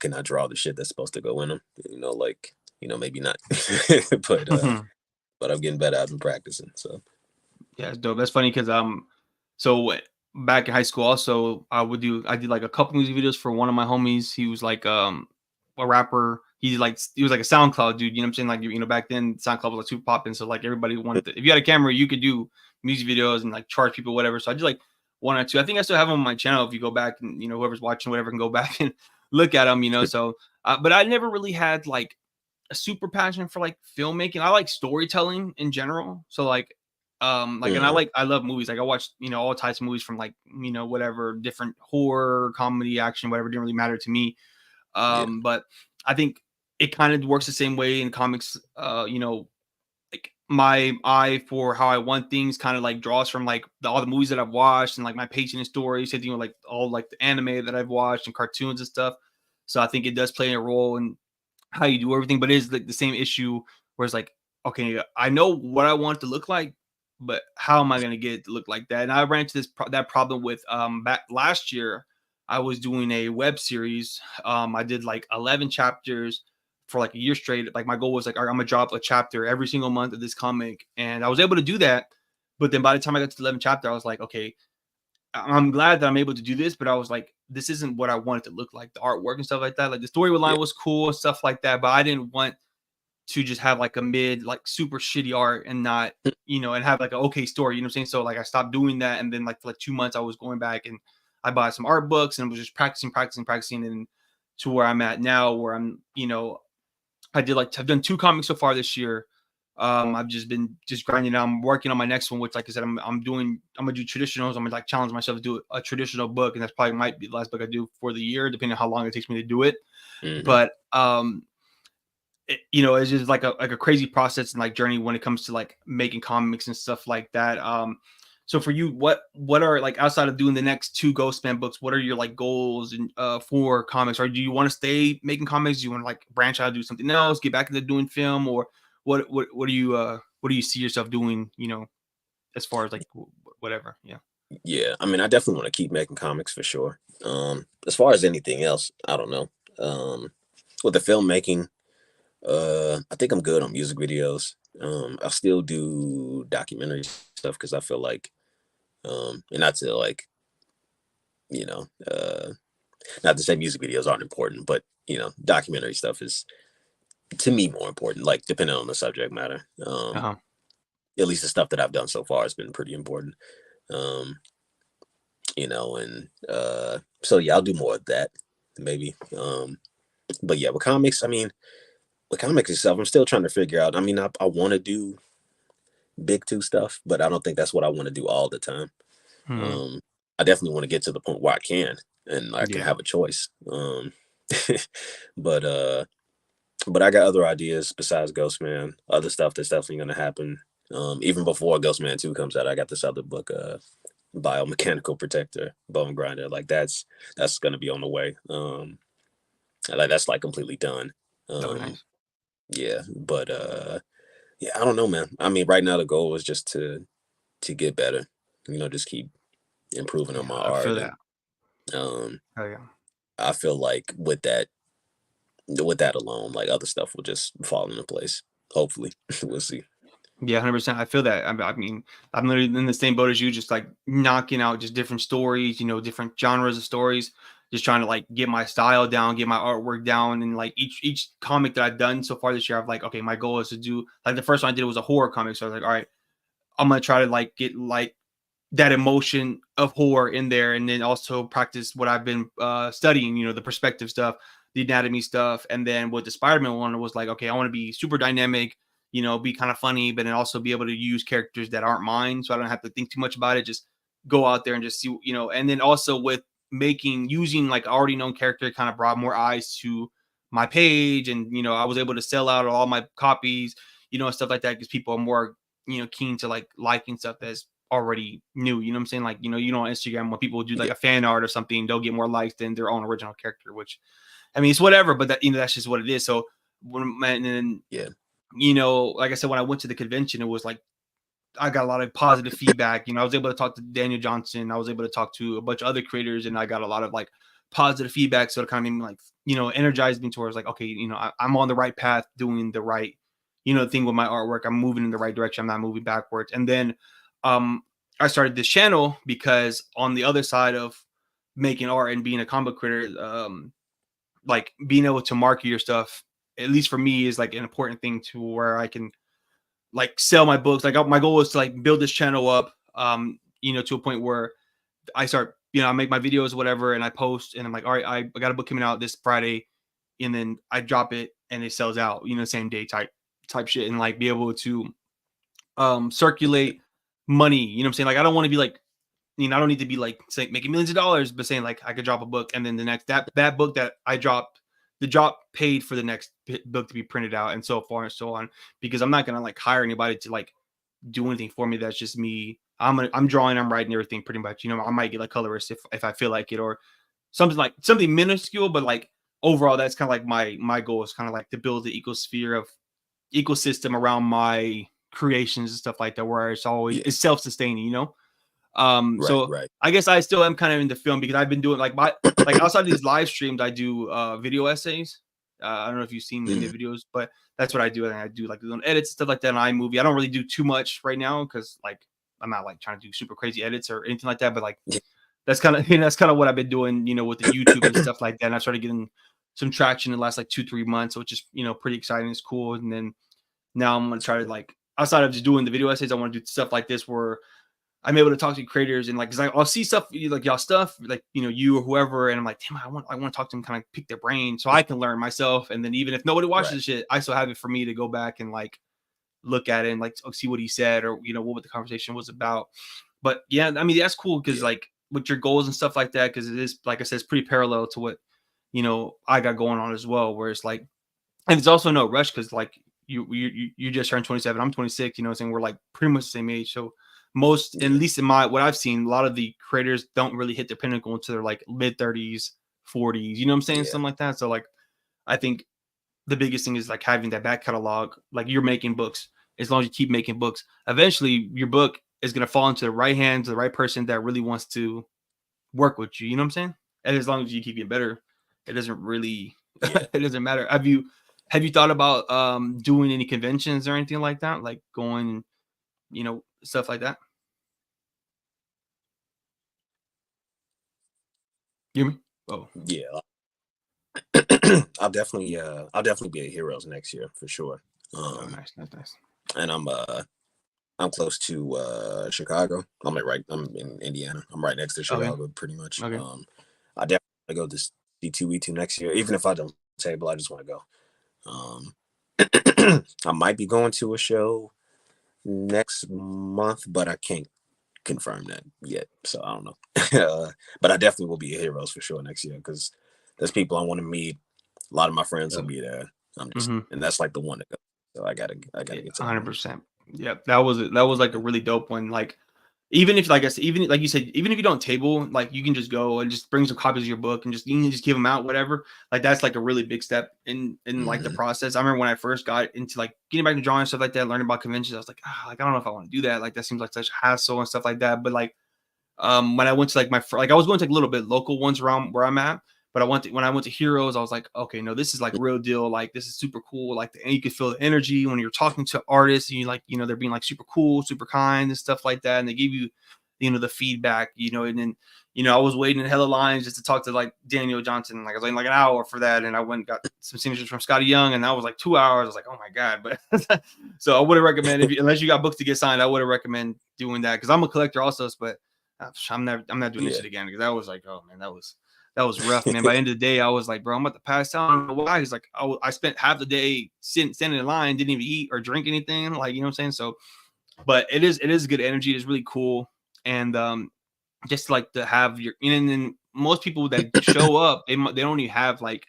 can I draw the shit that's supposed to go in them? Like maybe not, but but I'm getting better. I've been practicing. So Yeah, it's dope. That's funny because so back in high school, also I did like a couple music videos for one of my homies. He was like a rapper. He was like a SoundCloud dude. You know what I'm saying? Like back then SoundCloud was like super popping. So like everybody wanted to, if you had a camera, you could do music videos and like charge people whatever. So I did like one or two. I think I still have them on my channel. If you go back and whoever's watching whatever can go back and look at them. So but I never really had like a super passion for like filmmaking. I like storytelling in general. So like and mhm, I love movies. Like I watch, all types of movies from like, whatever different horror, comedy, action, whatever didn't really matter to me. yeah, But I think it kind of works the same way in comics. Like my eye for how I want things kind of like draws from like all the movies that I've watched and like my patience in stories, same thing with like all like the anime that I've watched and cartoons and stuff. So I think it does play a role in how you do everything, but it is like the same issue where it's like, okay, I know what I want it to look like, but how am I going to get it to look like that? And I ran into that problem with back last year. I was doing a web series. I did like 11 chapters for like a year straight. Like my goal was like, all right, I'm gonna drop a chapter every single month of this comic, and I was able to do that. But then by the time I got to the 11th chapter, I was like, okay, I'm glad that I'm able to do this, but I was like, this isn't what I wanted to look like. The artwork and stuff like that. Like the Yeah. storyline was cool and stuff like that, but I didn't want to just have like a mid, like super shitty art and not, and have like an okay story. You know what I'm saying? So like I stopped doing that, and then like for like 2 months, I was going back and I bought some art books and was just practicing, and to where I'm at now, where I'm, I've done 2 comics so far this year. I've just been just grinding out. I'm working on my next one, which, like I said, I'm gonna do traditionals. I'm gonna like challenge myself to do a traditional book, and that's probably might be the last book I do for the year, depending on how long it takes me to do it. Mm-hmm. But it's just like a crazy process and like journey when it comes to like making comics and stuff like that. So for you, what are like outside of doing the next 2 Ghostman books, what are your like goals and for comics? Or do you want to stay making comics? Do you want to like branch out, do something else, get back into doing film, or what do you see yourself doing? As far as like whatever. Yeah. Yeah, I mean, I definitely want to keep making comics for sure. As far as anything else, I don't know. With the filmmaking, I think I'm good on music videos. I still do documentary stuff because I feel like, and not to like, you know, not to say music videos aren't important, but documentary stuff is to me more important. Like depending on the subject matter. Uh-huh. At least the stuff that I've done so far has been pretty important. Um, and so yeah, I'll do more of that maybe. But yeah, with comics, I mean, with comics itself, I'm still trying to figure out. I mean, I want to do big 2 stuff, but I don't think that's what I want to do all the time. Hmm. Um, I definitely want to get to the point where I can and I can Yeah. have a choice. But but I got other ideas besides Ghostman, other stuff that's definitely gonna happen. Even before Ghostman 2 comes out, I got this other book, Biomechanical Protector, Bone Grinder. Like that's gonna be on the way. Like that's like completely done. Oh, Um, nice. yeah, but yeah, I don't know, man. I mean, right now the goal is just to get better. Just keep improving on Yeah, my I feel art, and that. um, Oh yeah. I feel like with that alone, like other stuff will just fall into place. Hopefully, we'll see. Yeah, 100%. I feel that. I mean, I'm literally in the same boat as you, just like knocking out just different stories, different genres of stories, just trying to like get my style down, get my artwork down. And like each comic that I've done so far this year, I've like, okay, my goal is to do like the first one I did was a horror comic. So I was like, all right, I'm gonna try to like get like that emotion of horror in there, and then also practice what I've been studying, the perspective stuff, the anatomy stuff. And then with the Spider-Man one, it was like, okay, I want to be super dynamic, be kind of funny, but then also be able to use characters that aren't mine, so I don't have to think too much about it. Just go out there and just see, and then also with using like already known character, kind of brought more eyes to my page. And I was able to sell out all my copies, and stuff like that, because people are more keen to like liking stuff that's already new. You know what I'm saying? Like, on Instagram, when people do like Yeah, a fan art or something, they'll get more likes than their own original character, which I mean, it's whatever, but that's just what it is. So and then, yeah, like I said, when I went to the convention, it was like, I got a lot of positive feedback. I was able to talk to Daniel Johnson. I was able to talk to a bunch of other creators, and I got a lot of like positive feedback. So it kind of made me like, energized me towards like, okay, I'm on the right path, doing the right, thing with my artwork. I'm moving in the right direction. I'm not moving backwards. And then um I started this channel because on the other side of making art and being a comic creator, like being able to market your stuff, at least for me, is like an important thing to where I can like sell my books. Like my goal is to like build this channel up, to a point where I start, I make my videos, whatever, and I post, and I'm like, all right, I got a book coming out this Friday, and then I drop it, and it sells out, same day type shit, and like be able to circulate money. You know what I'm saying? Like I don't want to be like, I don't need to be like say, making millions of dollars, but saying like I could drop a book, and then the next that book that I dropped, the drop paid for the next book to be printed out, and so far and so on. Because I'm not gonna like hire anybody to like do anything for me. That's just me. I'm drawing, I'm writing everything pretty much. I might get like colorist if I feel like it, or something minuscule, but like overall, that's kind of like my goal is kind of like to build the ecosystem around my creations and stuff like that, where it's yeah, self-sustaining. Right, So right. I guess I still am kind of into film because I've been doing like outside of these live streams, I do video essays. I don't know if you've seen any Mm, of the videos, but that's what I do. And I do like little edits and stuff like that on iMovie. I don't really do too much right now because like I'm not like trying to do super crazy edits or anything like that. But like yeah. that's kind of that's kind of what I've been doing, with the YouTube and stuff like that. And I started getting some traction in the last like 2-3 months, which is pretty exciting. It's cool. And then now I'm gonna That's try to good. like outside of just doing the video essays, I want to do stuff like this where I'm able to talk to creators and like, cause I'll see stuff like y'all stuff, like, you or whoever. And I'm like, damn, I want to talk to them, kind of pick their brain so I can learn myself. And then even if nobody watches Right. the shit, I still have it for me to go back and like look at it and like see what he said or, what the conversation was about. But yeah, I mean, that's cool. Cause Yeah. like with your goals and stuff like that, cause it is, like I said, it's pretty parallel to what, I got going on as well, where it's like, and it's also no rush because like you just turned 27. I'm 26. What I'm saying, we're like pretty much the same age. So most, at Yeah. least in my what I've seen, a lot of the creators don't really hit their pinnacle until they're like mid 30s, 40s. You know what I'm saying? Yeah. Something like that. So like I think the biggest thing is like having that back catalog. Like you're making books. As long as you keep making books, eventually your book is gonna fall into the right hands of the right person that really wants to work with you. You know what I'm saying? And as long as you keep getting better, it doesn't really Yeah. it doesn't matter. Have you thought about doing any conventions or anything like that? Like going, stuff like that? You hear me? Oh, Yeah. I'll definitely be at Heroes next year for sure. oh, Um, nice, nice, nice. and I'm close to Chicago. I'm in Indiana. I'm right next to Okay, Chicago pretty much. okay. I definitely want to go to C2E2 next year. Even if I don't table, I just want to go. Um, I might be going to a show next month, but I can't confirm that yet. So I don't know. But I definitely will be at Heroes for sure next year because there's people I want to meet. A lot of my friends will Yep. be there. Mm-hmm. And that's like the one to go. So I gotta Yeah, get to that one. 100%. Yep, that was like a Yeah. really dope one. Like even if like I said, even like you said, even if you don't table, like you can just go and just bring some copies of your book and just you can just give them out, whatever. Like that's like a really big step in like the Hmm. process. I remember when I first got into like getting back to drawing and stuff like that, learning about conventions. I was like, like I don't know if I want to do that. Like that seems like such a hassle and stuff like that. But like when I went to like like I was going to like a little bit local ones around where I'm at, but when I went to Heroes, I was like, okay, no, this is like real deal. Like this is super cool. Like and you can feel the energy when you're talking to artists and you like, they're being like super cool, super kind and stuff like that. And they give you, the feedback, and then, I was waiting in hella lines just to talk to like Daniel Johnson. Like I was waiting like an hour for that. And I went and got some signatures from Scotty Young and that was like 2 hours. I was like, oh my God. But so I wouldn't recommend unless you got books to get signed, I wouldn't recommend doing that. Cause I'm a collector also, but I'm not doing this Yeah. shit again because that was like, oh man, that was rough, man. By the end of the day, I was like, bro, I'm about to pass out. I don't know why. He's like, I spent half the day standing in line, didn't even eat or drink anything. Like, you know what I'm saying? So, but it is good energy. It's really cool. And just like to have and then most people that show up, they don't even have like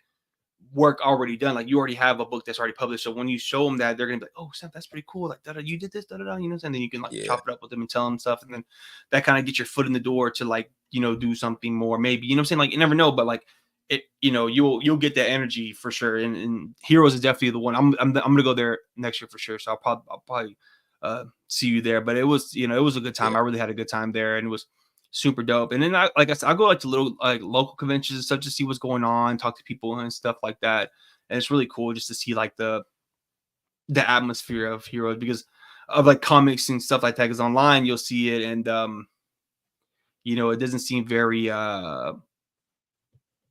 work already done. Like you already have a book that's already published. So when you show them that, they're gonna be like, "Oh, Sam, that's pretty cool. Like, you did this, da da da." And then you can like Yeah. chop it up with them and tell them stuff, and then that kind of gets your foot in the door to like do something more. Maybe what I'm saying. Like you never know, but like it, you'll get that energy for sure. And Heroes is definitely the one. I'm gonna go there next year for sure. So I'll probably see you there. But it was it was a good time. Yeah. I really had a good time there, and it was super dope. And then like I said, I go like to little like local conventions and stuff to see what's going on, talk to people and stuff like that. And it's really cool just to see like the atmosphere of Heroes because of like comics and stuff like that. Because online you'll see it and it doesn't seem very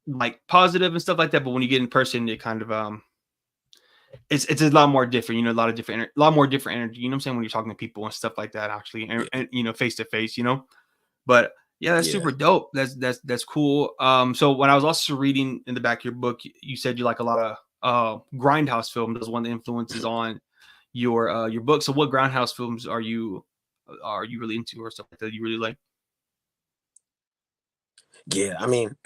like positive and stuff like that. But when you get in person, it kind of it's a lot more different. A lot of different, a lot more different energy. You know what I'm saying when you're talking to people and stuff like that, actually, and, Yeah. and face to face. But yeah, that's Yeah. super dope. That's cool. So when I was also reading in the back of your book, you said you like a lot of grindhouse films as one of the influences on your book. So what grindhouse films are you really into or stuff like that you really like? Yeah. I mean,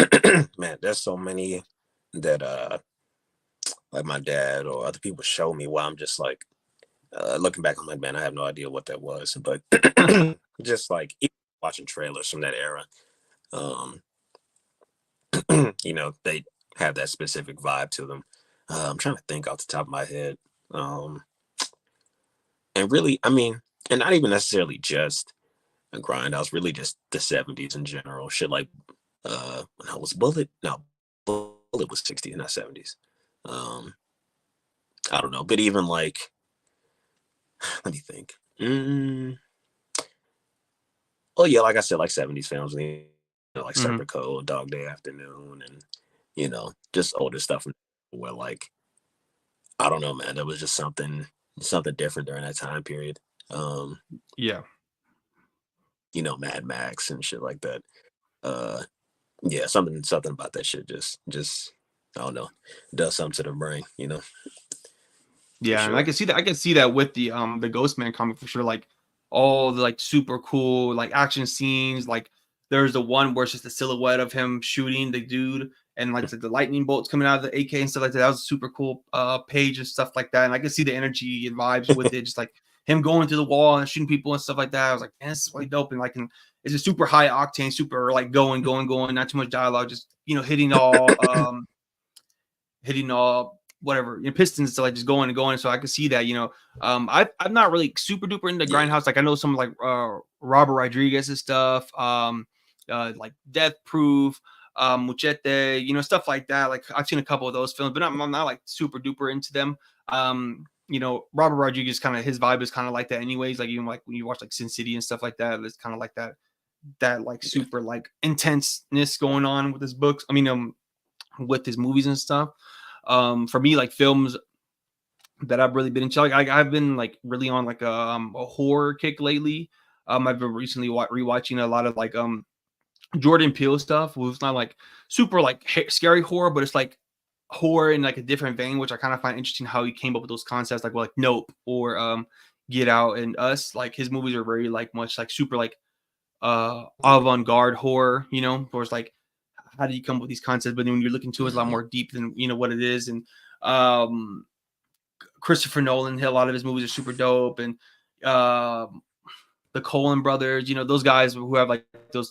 man, there's so many that like my dad or other people show me why I'm just like looking back, I'm like, man, I have no idea what that was. But just like even watching trailers from that era, um, they have that specific vibe to them. I'm trying to think off the top of my head. And really, I mean, and not even necessarily just a grindhouse, really just the 70s in general. Shit like no, was Bullet? No, Bullet was 60s, not 70s. Um, I don't know, but even like, let me think. Oh yeah, like I said, like 70s films, you know, like Mhm. Serpico, Dog Day Afternoon, and you know, just older stuff where like I don't know, man, there was just something different during that time period. Um, Yeah. you know, Mad Max and shit like that. Uh, yeah, something about that shit just I don't know, does something to the brain, you know, for Yeah, and I sure. can see that. I can see that with the Ghost Man comic for sure. Like all the like super cool like action scenes. Like there's the one where it's just a silhouette of him shooting the dude, and like the lightning bolts coming out of the AK and stuff like that. That was a super cool page and stuff like that. And I can see the energy and vibes with it, just like him going through the wall and shooting people and stuff like that. I was like, man, this is really dope. And like, it's a super high octane, super like going, not too much dialogue, just hitting all whatever pistons to like just going and going. So I could see that, I'm not really super duper into Yeah. grindhouse. Like I know some like Robert Rodriguez's stuff, like Death Proof, Muchete, stuff like that. Like I've seen a couple of those films, but I'm not like super duper into them. Robert Rodriguez kind of his vibe is kind of like that anyways. Like even like when you watch like Sin City and stuff like that, it's kind of like that like Yeah. super like intenseness going on with his books. I mean, with his movies and stuff. For me, like films that I've really been into, like I've been like really on like a horror kick lately. I've been recently rewatching a lot of like Jordan Peele stuff. It's not like super like scary horror, but it's like horror in like a different vein, which I kind of find interesting how he came up with those concepts, like Nope or Get Out and Us. Like his movies are very like much like super like avant-garde horror, where it's like how do you come up with these concepts? But then when you're looking to it, it's a lot Mhm. more deep than what it is. And um Christopher Nolan, a lot of his movies are super dope. And um the Coen brothers, those guys who have like the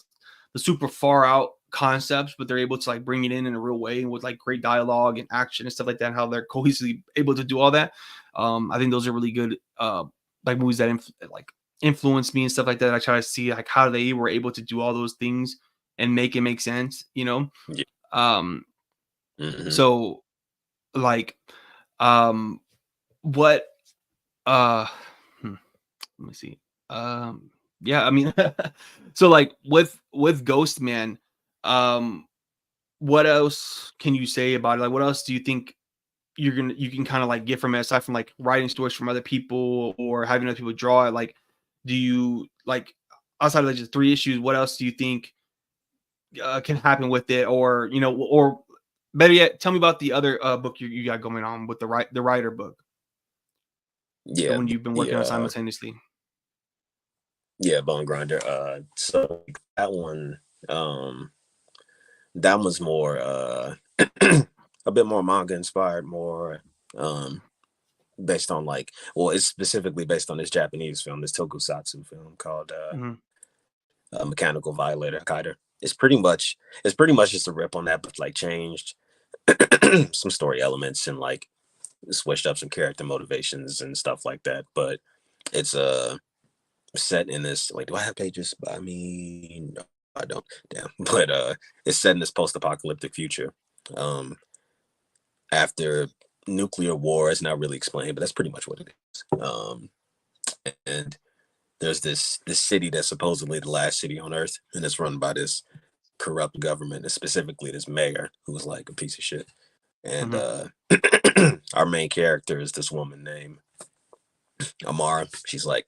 super far out concepts, but they're able to like bring it in a real way and with like great dialogue and action and stuff like that, and how they're cohesively able to do all that. I think those are really good, like movies that like influence me and stuff like that. I try to see like how they were able to do all those things and make it make sense. Yeah. Um, Mhm. so like, um, what, uh, hmm, let me see. Um, yeah, I mean, so like with Ghost Man, um, what else can you say about it? Like, what else do you think you can kind of like get from it aside from like writing stories from other people or having other people draw it? Like, do you like outside of like just three issues? What else do you think can happen with it? Or better yet, tell me about the other book you got going on with the writer book, the Yeah. one you've been The working on simultaneously. yeah, Bone Grinder. So that one, um, that one's more a bit more manga inspired, more um based on like, well, it's specifically based on this Japanese film, this tokusatsu film called Hmm. Mechanical Violator Kaider. It's pretty much just a rip on that, but like changed some story elements and like switched up some character motivations and stuff like that. But it's set in this, wait, do I have pages by me? No, I don't. Damn. But it's set in this post-apocalyptic future. Um After nuclear war is not really explained, but that's pretty much what it is. And there's this city that's supposedly the last city on earth, and it's run by this corrupt government, and specifically this mayor who's like a piece of shit. And Hmm. our main character is this woman named Amara. She's like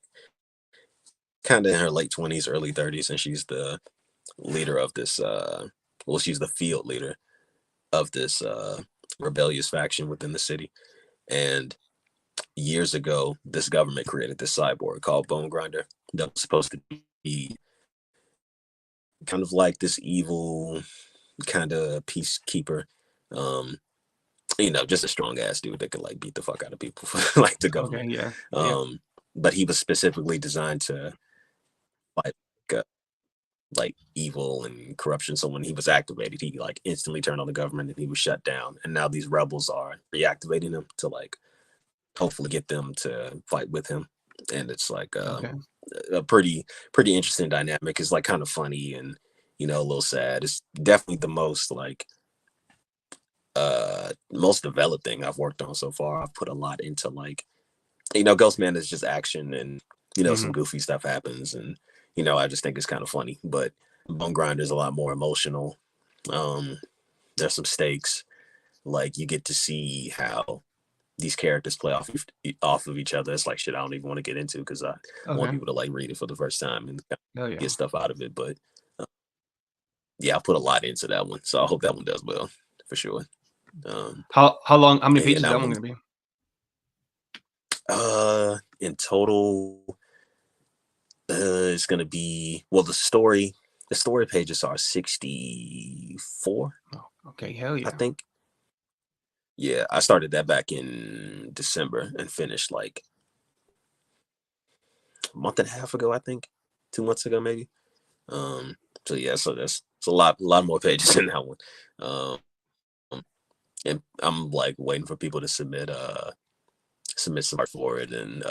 kind of in her late 20s, early 30s, and she's the leader of this well, she's the field leader of this rebellious faction within the city. And years ago, this government created this cyborg called Bone Grinder that was supposed to be kind of like this evil kind of peacekeeper. Um, just a strong ass dude that could like beat the fuck out of people for like the Okay, government. yeah, yeah. Um, but he was specifically designed to fight uh, like evil and corruption. So when he was activated, he like instantly turned on the government and he was shut down. And now these rebels are reactivating him to like hopefully get them to fight with him. and it's like Okay. a pretty interesting dynamic. It's like kind of funny and a little sad. It's definitely the most developed thing I've worked on so far. I've put a lot into like Ghostman is just action and some Hmm. goofy stuff happens and I just think it's kind of funny. But Bone Grinder is a lot more emotional. Um, there's some stakes. Like you get to see how these characters play off of each other. It's like shit I don't even want to get into because I want Okay. people to like read it for the first time and Oh yeah. get stuff out of it. But uh, yeah, I put a lot into that one, so I hope that one does well for sure. Um, How long? How many and yeah, pages is that that one one. gonna be? In total, it's gonna be The story pages are 64, Oh, okay. Hell I yeah. think. Yeah, I started that back in December and finished like a month and a half ago, I think, 2 months ago maybe. Um, so yeah, so that's it's a lot more pages in that one. Um, and I'm like waiting for people to submit some art for it and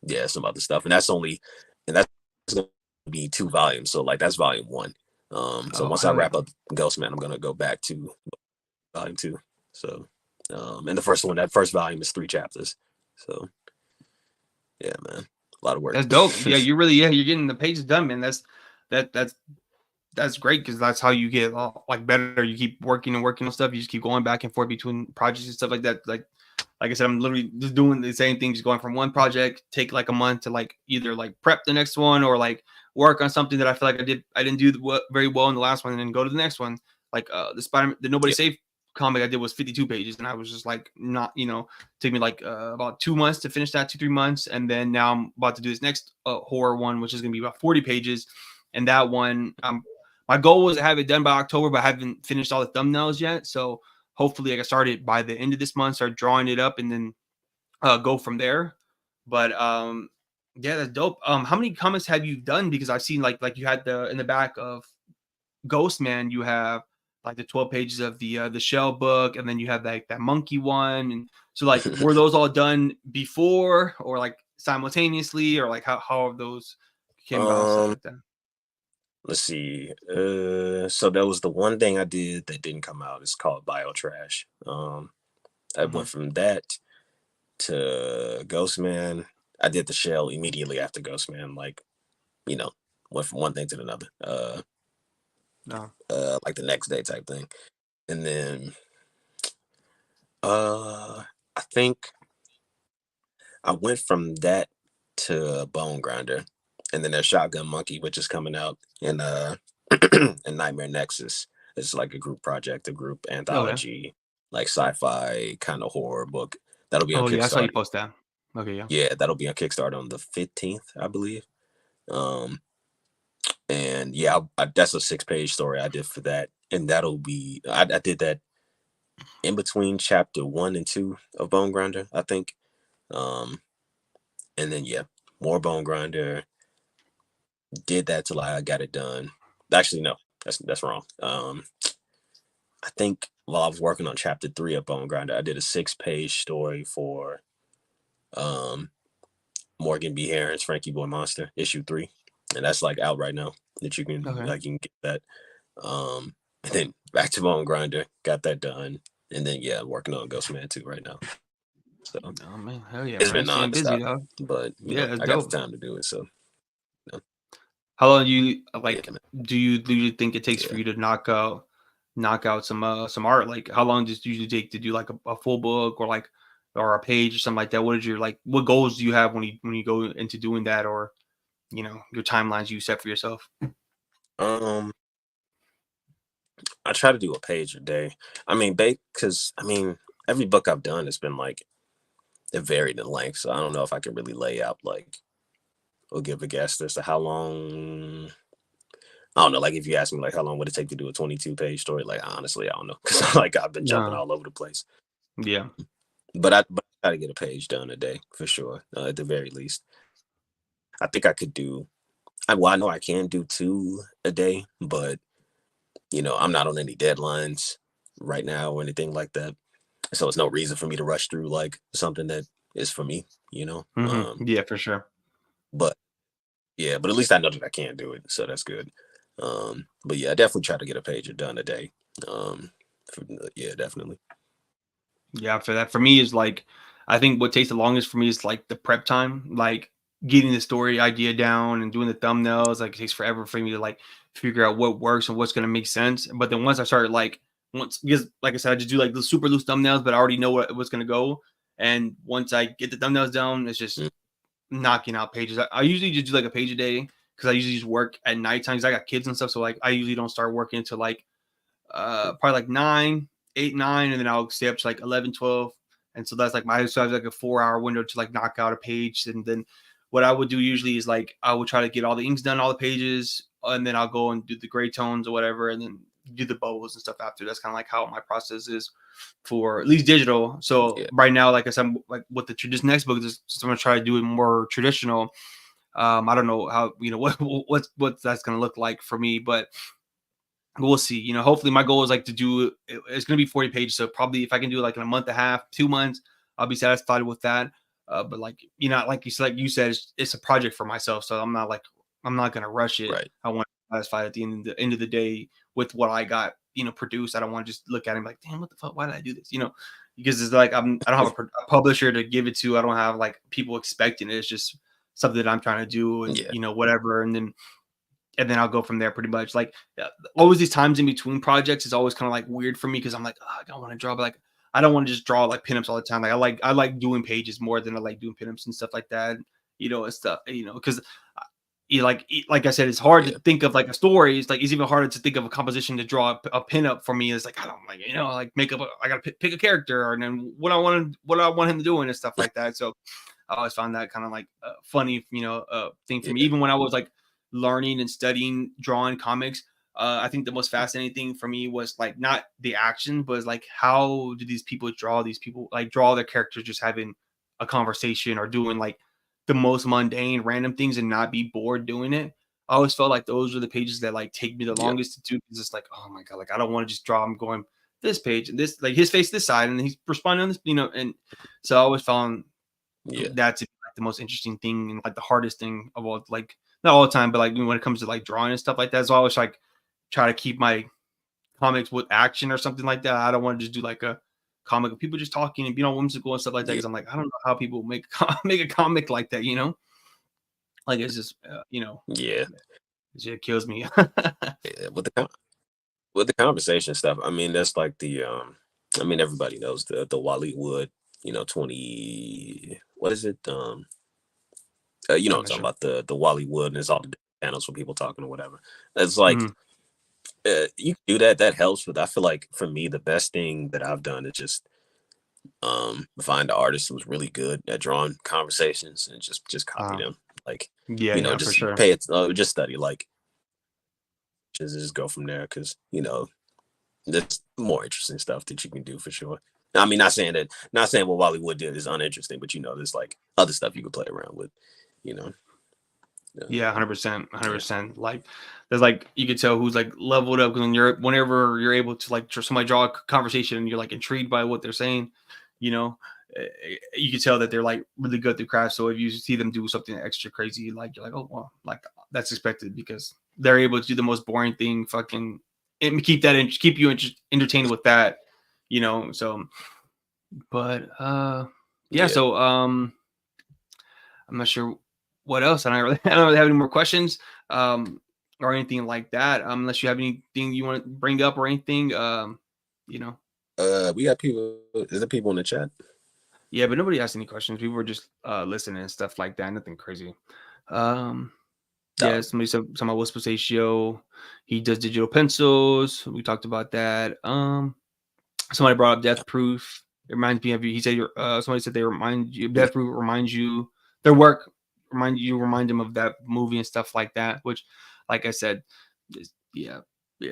yeah, some other stuff. And that's gonna be 2 volumes. So like that's volume one. So Oh once I hell yeah. wrap up Ghostman, I'm gonna go back to volume two. So and the first one, that first volume is 3 chapters. So yeah, man. A lot of work. That's dope. Yeah, you really you're getting the pages done, man. That that's that's great because that's how you get like better. You keep working and working on stuff. You just keep going back and forth between projects and stuff like that. Like I said, I'm literally just doing the same thing, just going from one project, take like a month to like either like prep the next one or like work on something that I feel like I didn't do very well in the last one, and then go to the next one. Like the Nobody Yeah. Safe comic I did was 52 pages, and I was just like not took me like about 2 months to finish that, 2-3 months, and then now I'm about to do this next horror one, which is gonna be about 40 pages, and that one my goal was to have it done by October, but I haven't finished all the thumbnails yet, so hopefully I can start it by the end of this month, start drawing it up, and then go from there. But yeah, that's dope. How many comics have you done? Because I've seen like you had the in the back of Ghost Man, you have like the 12 pages of the shell book, and then you have that monkey one. And so like were those all done before or like simultaneously, or like how have those came about and stuff um, like that? let's see. So that was the one thing I did that didn't come out. It's called Biotrash. I Hmm. went from that to Ghostman. I did the shell immediately after Ghostman, like, you know, went from one thing to another. No. Like the next day type thing. And then I think I went from that to Bone Grinder. And then there's Shotgun Monkey, which is coming out in in Nightmare Nexus. It's like a group project, a group Okay. anthology, like sci-fi kind of horror book. That'll be on Oh yeah, I saw you Kickstarter. post that. Okay, yeah. Yeah, that'll be on Kickstarter on the 15th, I believe. Um, and yeah, that's a 6-page story I did for that, and I did that in between chapter 1 and 2 of Bone Grinder, I think. Um, and then yeah, more Bone Grinder. Did that till I got it done. Actually, no, that's wrong. I think while I was working on chapter 3 of Bone Grinder, I did a 6-page story for um Morgan B. Herron's Frankie Boy Monster issue 3, and that's like out right now that Okay. you can get that. And then back to Bone Grinder, got that done, and then yeah, working on Ghostman 2 right now. So Oh man, hell yeah, it's man. been Staying busy, nonstop, dog. but Yeah, that's I got the dope. time to do it. So you know, How long do you yeah, like? man, Do you usually think it takes for yeah. you to knock out some art? Like, how long does it usually take to do like a full book or like or a page or something like that? What is your like? What goals do you have when you go into doing that, or your timelines you set for yourself? Um, I try to do a page a day. I mean, because every book I've done has been like it varied in length, so I don't know if I can really lay out like or give a guess as to how long. I don't know. Like if you ask me like how long would it take to do a 22-page story, like honestly, I don't know because like I've been jumping No. all over the place. Yeah. But I try to get a page done a day for sure, at the very least. I think I could do. Well, I know I can do 2 a day, but I'm not on any deadlines right now or anything like that. So it's no reason for me to rush through like something that is for me, you know. Yeah, for sure. But yeah, but at least I know that I can do it, so that's good. But yeah, I definitely try to get a page done a day. Um, yeah, definitely. Yeah, for that, for me is like, I think what takes the longest for me is like the prep time, like getting the story idea down and doing the thumbnails. Like it takes forever for me to like figure out what works and what's gonna make sense. But then once I started like once because like I said, I just do like the super loose thumbnails, but I already know what's gonna go. And once I get the thumbnails down, it's just Mm, knocking out pages. I usually just do like a page a day because I usually just work at night times. I got kids and stuff, so like I usually don't start working until like probably like 9, 8, 9, and then I'll stay up to like 11, 12. And so that's like so I have like a 4 hour window to like knock out a page. And then what I would do usually is like I would try to get all the inks done, all the pages, and then I'll go and do the gray tones or whatever, and then do the bubbles and stuff after. That's kind of like how my process is for at least digital. So yeah, right now, like I said, like with this next book, I'm gonna try to do it more traditional. I don't know how what that's gonna look like for me, but we'll see. Hopefully my goal is like to do it's going to be 40 pages. So probably if I can do it like in a month and a half, 2 months, I'll be satisfied with that. But like, like you said, it's a project for myself. So I'm not going to rush it. right. I want to be satisfied at the end of the day with what I got, produced. I don't want to just look at it and be like, damn, what the fuck? Why did I do this? Because it's like, I don't have a publisher to give it to. I don't have like people expecting it. It's just something that I'm trying to do and, Yeah, whatever. And then I'll go from there pretty much. Like always these times in between projects is always kind of like weird for me because I'm like, oh, I don't want to draw, but like I don't want to just draw like pinups all the time. Like I like doing pages more than I like doing pinups and stuff like that. And stuff. Because like I said, it's hard to yeah, think of like a story. It's even harder to think of a composition to draw a pinup for me. It's like I don't like like make up. I gotta pick a character and then what I want him to do and stuff like that. So I always found that kind of like funny, thing for me. yeah, Even when I was like learning and studying drawing comics, I think the most fascinating thing for me was like not the action, but like how do these people draw their characters just having a conversation or doing like the most mundane random things and not be bored doing it. I always felt like those are the pages that like take me the yeah, longest to do because it's like, oh my god, like I don't want to just draw him going this page and this like his face this side and he's responding on this, and so I always found yeah, that's like the most interesting thing and like the hardest thing of all, like not all the time, but like when it comes to like drawing and stuff like that. So I always like try to keep my comics with action or something like that. I don't want to just do like a comic of people just talking and being all whimsical and stuff like that. yeah, Because I'm like, I don't know how people make make a comic like that. Like it's just yeah. it just kills me. Yeah. With the conversation stuff, I mean, that's like I mean, everybody knows the Wally 20, what is it? You know I'm what not I'm talking sure. about, the Wally and there's all the different channels for people talking or whatever. It's like Mhm. you can do that, that helps, but I feel like for me, the best thing that I've done is just find an artist who's really good at drawing conversations and just copy Uh, them. Like, yeah, yeah, for just sure. pay it, just study, like, just go from there because, there's more interesting stuff that you can do for sure. I mean, not saying what Wally Wood did is uninteresting, but there's like other stuff you could play around with, you know. Yeah, Um, 100%, yeah, 100%. Like, there's like you could tell who's like leveled up because whenever you're able to like somebody draw a conversation and you're like intrigued by what they're saying, you know, you can tell that they're like really good at the craft. So if you see them do something extra crazy, like you're like, oh well, like that's expected because they're able to do the most boring thing, fucking, and keep you entertained with that, So, but yeah. yeah. So I'm not sure what else. I don't really have any more questions, or anything like that. Unless you have anything you want to bring up or anything. You know, We got people. Is there people in the chat? yeah, but nobody asked any questions. People were just listening and stuff like that. Nothing crazy. Um, yeah, Oh, somebody said somebody was Pasatio. He does digital pencils. We talked about that. Somebody brought up Death Proof. It reminds me of you. He said somebody said they remind you mm, Death Proof reminds you their work remind them of that movie and stuff like that. Which, like I said, yeah,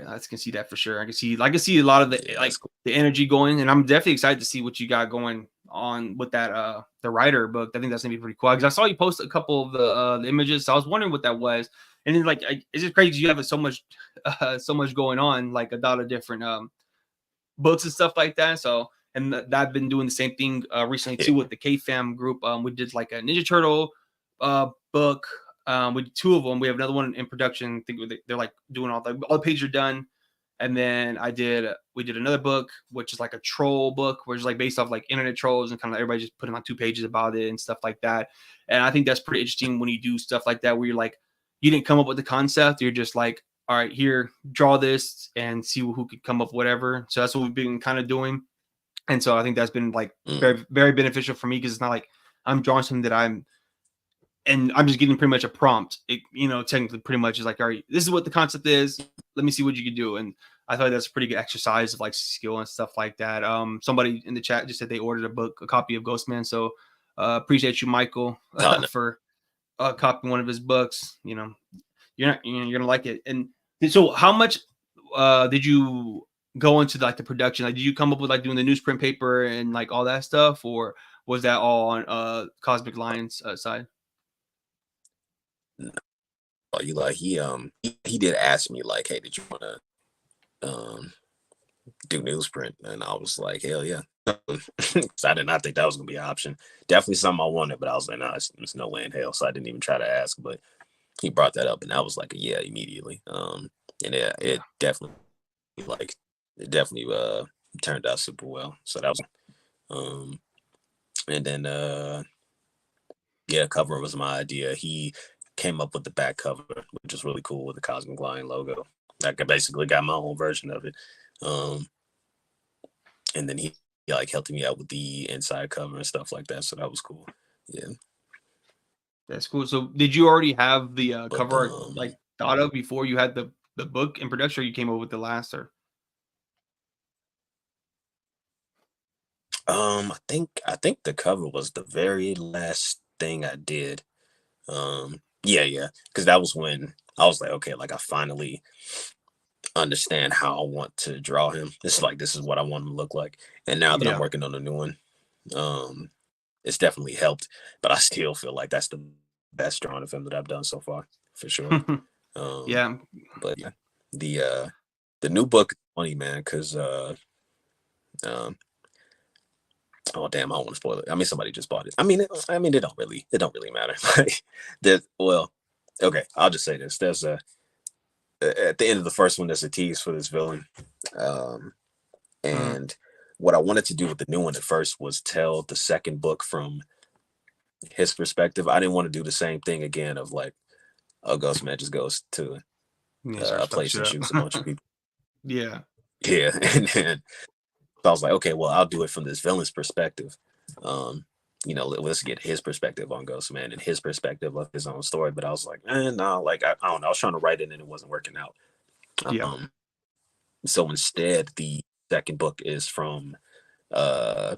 I can see that for sure. I can see a lot of the yeah, that's like cool. the energy going, and I'm definitely excited to see what you got going on with that the writer book. I think that's gonna be pretty cool because I saw you post a couple of the images, so I was wondering what that was. And then like it's just crazy you have so much going on, like a lot of different books and stuff like that. So And I've been doing the same thing recently Yeah. too with the K Fam group. We did like a Ninja Turtle book. We did 2 of them. We have another one in production. I think they're like doing all the pages are done. And then we did another book, which is like a troll book, which is like based off like internet trolls and kind of everybody just putting on 2 pages about it and stuff like that. And I think that's pretty interesting when you do stuff like that, where you're like, you didn't come up with the concept. You're just like, all right, here, draw this and see who could come up with whatever. So that's what we've been kind of doing. And so I think that's been like Mm. very, very beneficial for me, because it's not like I'm drawing something that I'm just getting pretty much a prompt. It, technically pretty much is like, all right, this is what the concept is. Let me see what you can do. And I thought that's a pretty good exercise of like skill and stuff like that. Somebody in the chat just said they ordered a copy of Ghostman. So appreciate you, Michael, Oh, no. for copying one of his books. You're gonna like it. And so how much did you go into like the production? Like, did you come up with like doing the newsprint paper and like all that stuff, or was that all on Cosmic Lion's side? You like he did ask me like, hey, did you want to do newsprint? And I was like, hell yeah. So I did not think that was gonna be an option. Definitely something I wanted, but I was like, no, there's no way in hell. So I didn't even try to ask. But he brought that up, and I was like, yeah, immediately. And yeah, Yeah, like it definitely turned out super well. So that was and then yeah, cover was my idea. He came up with the back cover, which is really cool with the Cosmic Lion logo. Like I basically got my own version of it. Um, and then he like helped me out with the inside cover and stuff like that. So that was cool. Yeah. that's cool. So did you already have the But cover art like thought of before you had the book in production, or you came up with the last? Or I think the cover was the very last thing I did. Yeah, because that was when I was like, okay, like I finally understand how I want to draw him. It's like this is what I want him to look like. And now that I'm yeah. working on a new one, um, it's definitely helped. But I still feel like that's the best drawing of him that I've done so far, for sure. Um, Yeah. but yeah, the new book is funny, man, because um, oh damn, I don't want to spoil it. I mean, somebody just bought it. It don't really matter. Like, well, okay, I'll just say this. There's a at the end of the first one, there's a tease for this villain. Um, Mm. and what I wanted to do with the new one at first was tell the second book from his perspective. I didn't want to do the same thing again of like, a ghost man just goes to Yeah, start a fucking place shit and up. shoots a bunch of people. Yeah. Yeah, and then so I was like, okay, well, I'll do it from this villain's perspective. Let's get his perspective on Ghost Man and his perspective of his own story. But I was like, no, like I don't know. I was trying to write it and it wasn't working out. Yeah. Um, so instead, the second book is from uh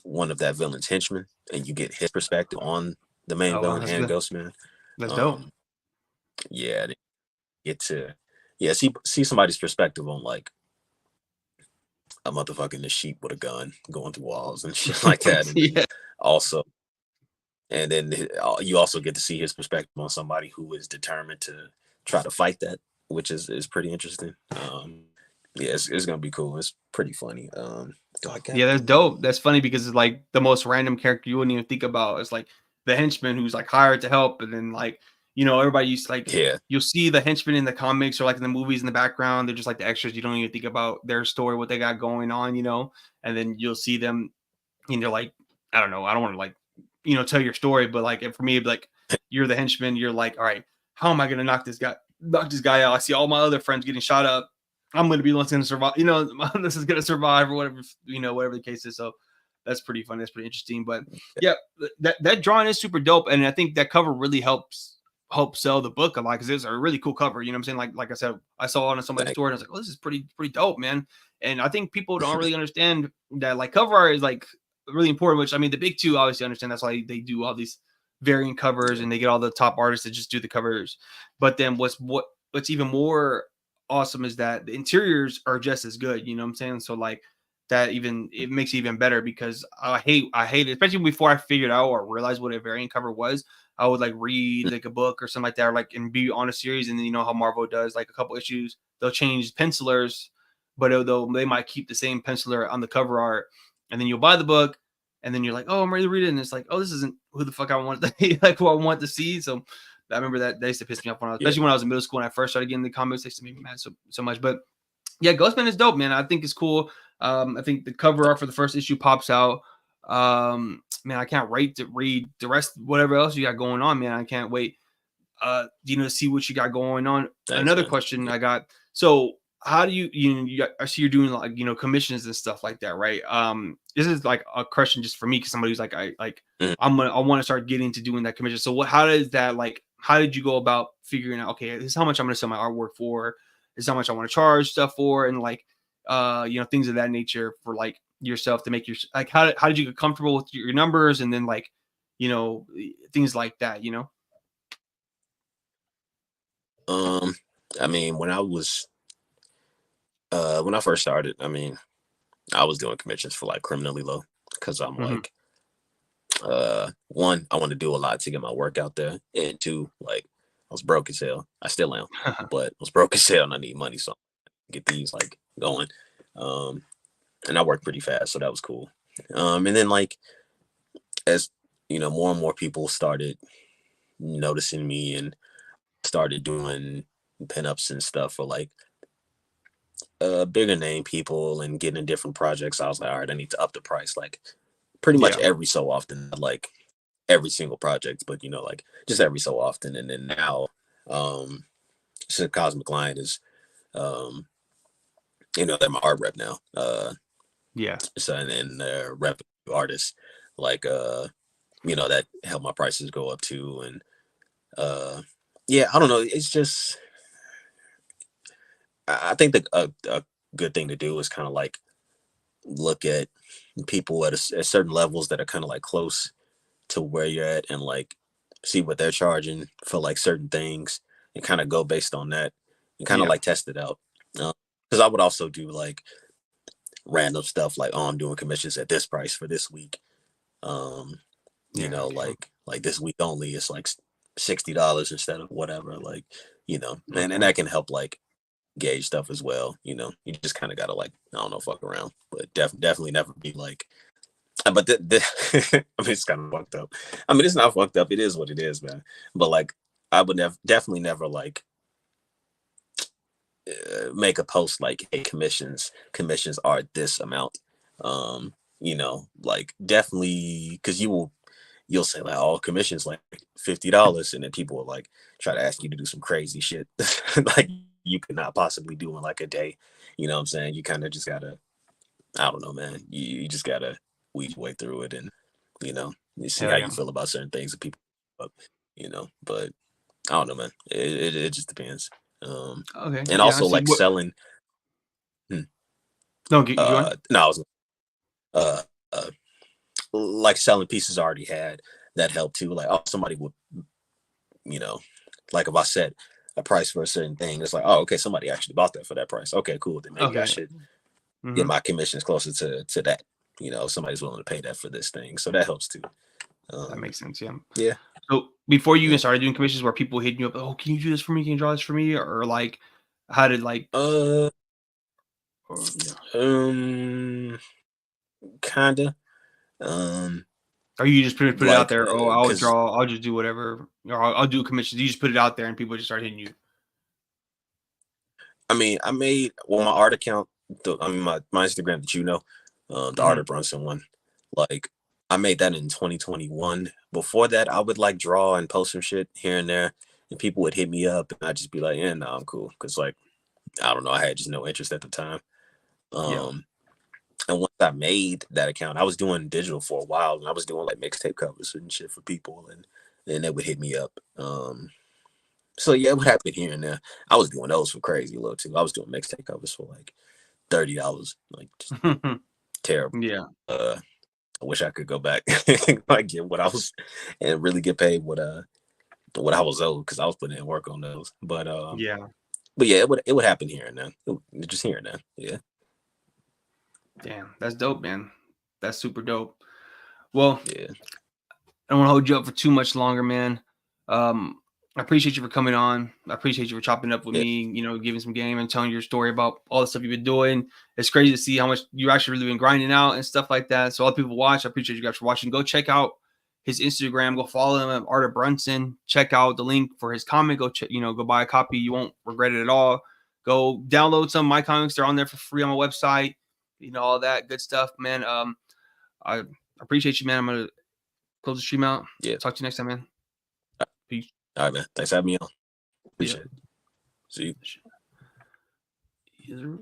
one of that villain's henchmen, and you get his perspective on the main Oh wow, villain that's and good. Ghost Man. That's dope. Um, yeah, get to see somebody's perspective on like a motherfucking the sheep with a gun going through walls and shit like that, and then Yeah. also, and then you also get to see his perspective on somebody who is determined to try to fight that, which is pretty interesting. Yeah, it's gonna be cool. It's pretty funny. Do I got Yeah, that's the dope. That's funny because it's like the most random character you wouldn't even think about. It's like the henchman who's like hired to help, and then like everybody used to, like, yeah you'll see the henchmen in the comics or like in the movies in the background. They're just like the extras. You don't even think about their story, what they got going on, and then you'll see them, and you're like, I don't know, I don't want to like tell your story, but like for me, like you're the henchman. You're like, all right, how am I gonna knock this guy out? I see all my other friends getting shot up. I'm going to be the one to survive. This is going to survive or whatever, whatever the case is. So that's pretty fun. That's pretty interesting. But yeah, that drawing is super dope. And I think that cover really help sell the book a lot, because it's a really cool cover. You know what I'm saying? Like I said, I saw it on somebody's thank story and I was like, oh, this is pretty dope, man. And I think people don't really understand that like cover art is like really important, which I mean, the big two obviously understand. That's why they do all these variant covers yeah and they get all the top artists to just do the covers. But then what's even more awesome is that the interiors are just as good. You know what I'm saying? So like that even it makes it even better, because I hate it, especially before I figured out or realized what a variant cover was. I would like read like a book or something like that, or like and be on a series, and then how Marvel does like a couple issues, they'll change pencilers, but they might keep the same penciler on the cover art, and then you'll buy the book, and then you're like, oh, I'm ready to read it, and it's like, oh, this isn't who the fuck I want to like who I want to see. So I remember that used to piss me off Yeah. especially when I was in middle school and I first started getting the comics. They used to make me mad so much. But yeah, Ghostman is dope, man. I think it's cool. I think the cover art for the first issue pops out. Man, I can't wait to read the rest, whatever else you got going on, man. I can't wait to see what you got going on. Thanks, Another man. question I got. So how do I see you're doing like, commissions and stuff like that, right? This is like a question just for me, because somebody who's like, Mhm. I want to start getting to doing that commission. So how did you go about figuring out, okay, this is how much I'm going to sell my artwork for, this is how much I want to charge stuff for, and like, things of that nature for like yourself to make your, like, how did you get comfortable with your numbers, and then like, things like that, I mean, when I first started, I mean, I was doing commissions for like criminally low, because I'm Mhm. like, one, I want to do a lot to get my work out there, and two, like, I was broke as hell. I still am, but I was broke as hell and I need money, so I get these like going. Um, and I worked pretty fast, so that was cool. And then like, as more and more people started noticing me and started doing pinups and stuff for like bigger name people and getting different projects, I was like, all right, I need to up the price. Like pretty much Yeah. every so often, not like every single project, but like just every so often. And then now, since Cosmic Lion is, um, they're my art rep now. Yeah. So and rep artists, like that help my prices go up too. And yeah, I don't know. It's just I think that a good thing to do is kind of like look at people at certain levels that are kind of like close to where you're at, and like see what they're charging for like certain things, and kind of go based on that, and kind of Yeah. like test it out. Because I would also do like random stuff like, oh, I'm doing commissions at this price for this week. Um, Yeah. like this week only it's like $60 instead of whatever. Like, and Okay. that can help like gauge stuff as well. You just kind of gotta like, I don't know, fuck around, but definitely never be like. But I mean, it's kind of fucked up. I mean, it's not fucked up. It is what it is, man. But like, I would definitely never like make a post like, hey, commissions are this amount. Like definitely, because you'll say like, oh, commissions like $50, and then people will like try to ask you to do some crazy shit like you could not possibly do in like a day. You know what I'm saying? You kind of just gotta, I don't know, man. You just gotta weed your way through it, and you see Hell how yeah. you feel about certain things that people, but I don't know, man. It just depends. Okay. And Yeah. I also see like what. selling. hmm, No, keep going. no, I was uh, uh like selling pieces I already had, that helped too. Like, oh, somebody would, you know, like if I set a price for a certain thing, it's like, oh, okay, somebody actually bought that for that price. Okay, cool. Then maybe I Okay. should get Hmm. my commissions closer to that. Somebody's willing to pay that for this thing, so that helps too. That Um, makes sense. Yeah. yeah, So before you yeah. even started doing commissions, where people hitting you up, oh, can you do this for me? Can you draw this for me? Or like, how did like, Uh, or yeah, um, kinda. Um, or you just put it out like, there? Oh, I'll cause draw. I'll just do whatever. Or I'll do commissions. You just put it out there, and people just start hitting you. I mean, I made, well, my art account. I mean, my Instagram that the Art Hmm. of Brunson one. Like, I made that in 2021. Before that, I would like draw and post some shit here and there, and people would hit me up, and I'd just be like, "Yeah, no, I'm cool," because like, I don't know, I had just no interest at the time. Yeah. Um, and once I made that account, I was doing digital for a while, and I was doing like mixtape covers and shit for people, and then they would hit me up. So yeah, it would happen here and there. I was doing those for crazy little too. I was doing mixtape covers for like $30, like just terrible. Yeah. Uh, I wish I could go back like get what I was, and really get paid what I was owed, because I was putting in work on those. Yeah. But yeah, it would happen here and there. Just here and there. Yeah. Damn, that's dope, man. That's super dope. Well, Yeah. I don't want to hold you up for too much longer, man. Um, I appreciate you for coming on. I appreciate you for chopping up with Yeah. me, you know, giving some game and telling your story about all the stuff you've been doing. It's crazy to see how much you actually really been grinding out and stuff like that. So, all the people watch, I appreciate you guys for watching. Go check out his Instagram. Go follow him at Art of Brunson. Check out the link for his comic. Go check, you know, go buy a copy. You won't regret it at all. Go download some of my comics. They're on there for free on my website. You know, all that good stuff, man. I appreciate you, man. I'm gonna close the stream out. Yeah. Talk to you next time, man. Peace. All right, man. Thanks for having me on. Appreciate it. See you. Yes.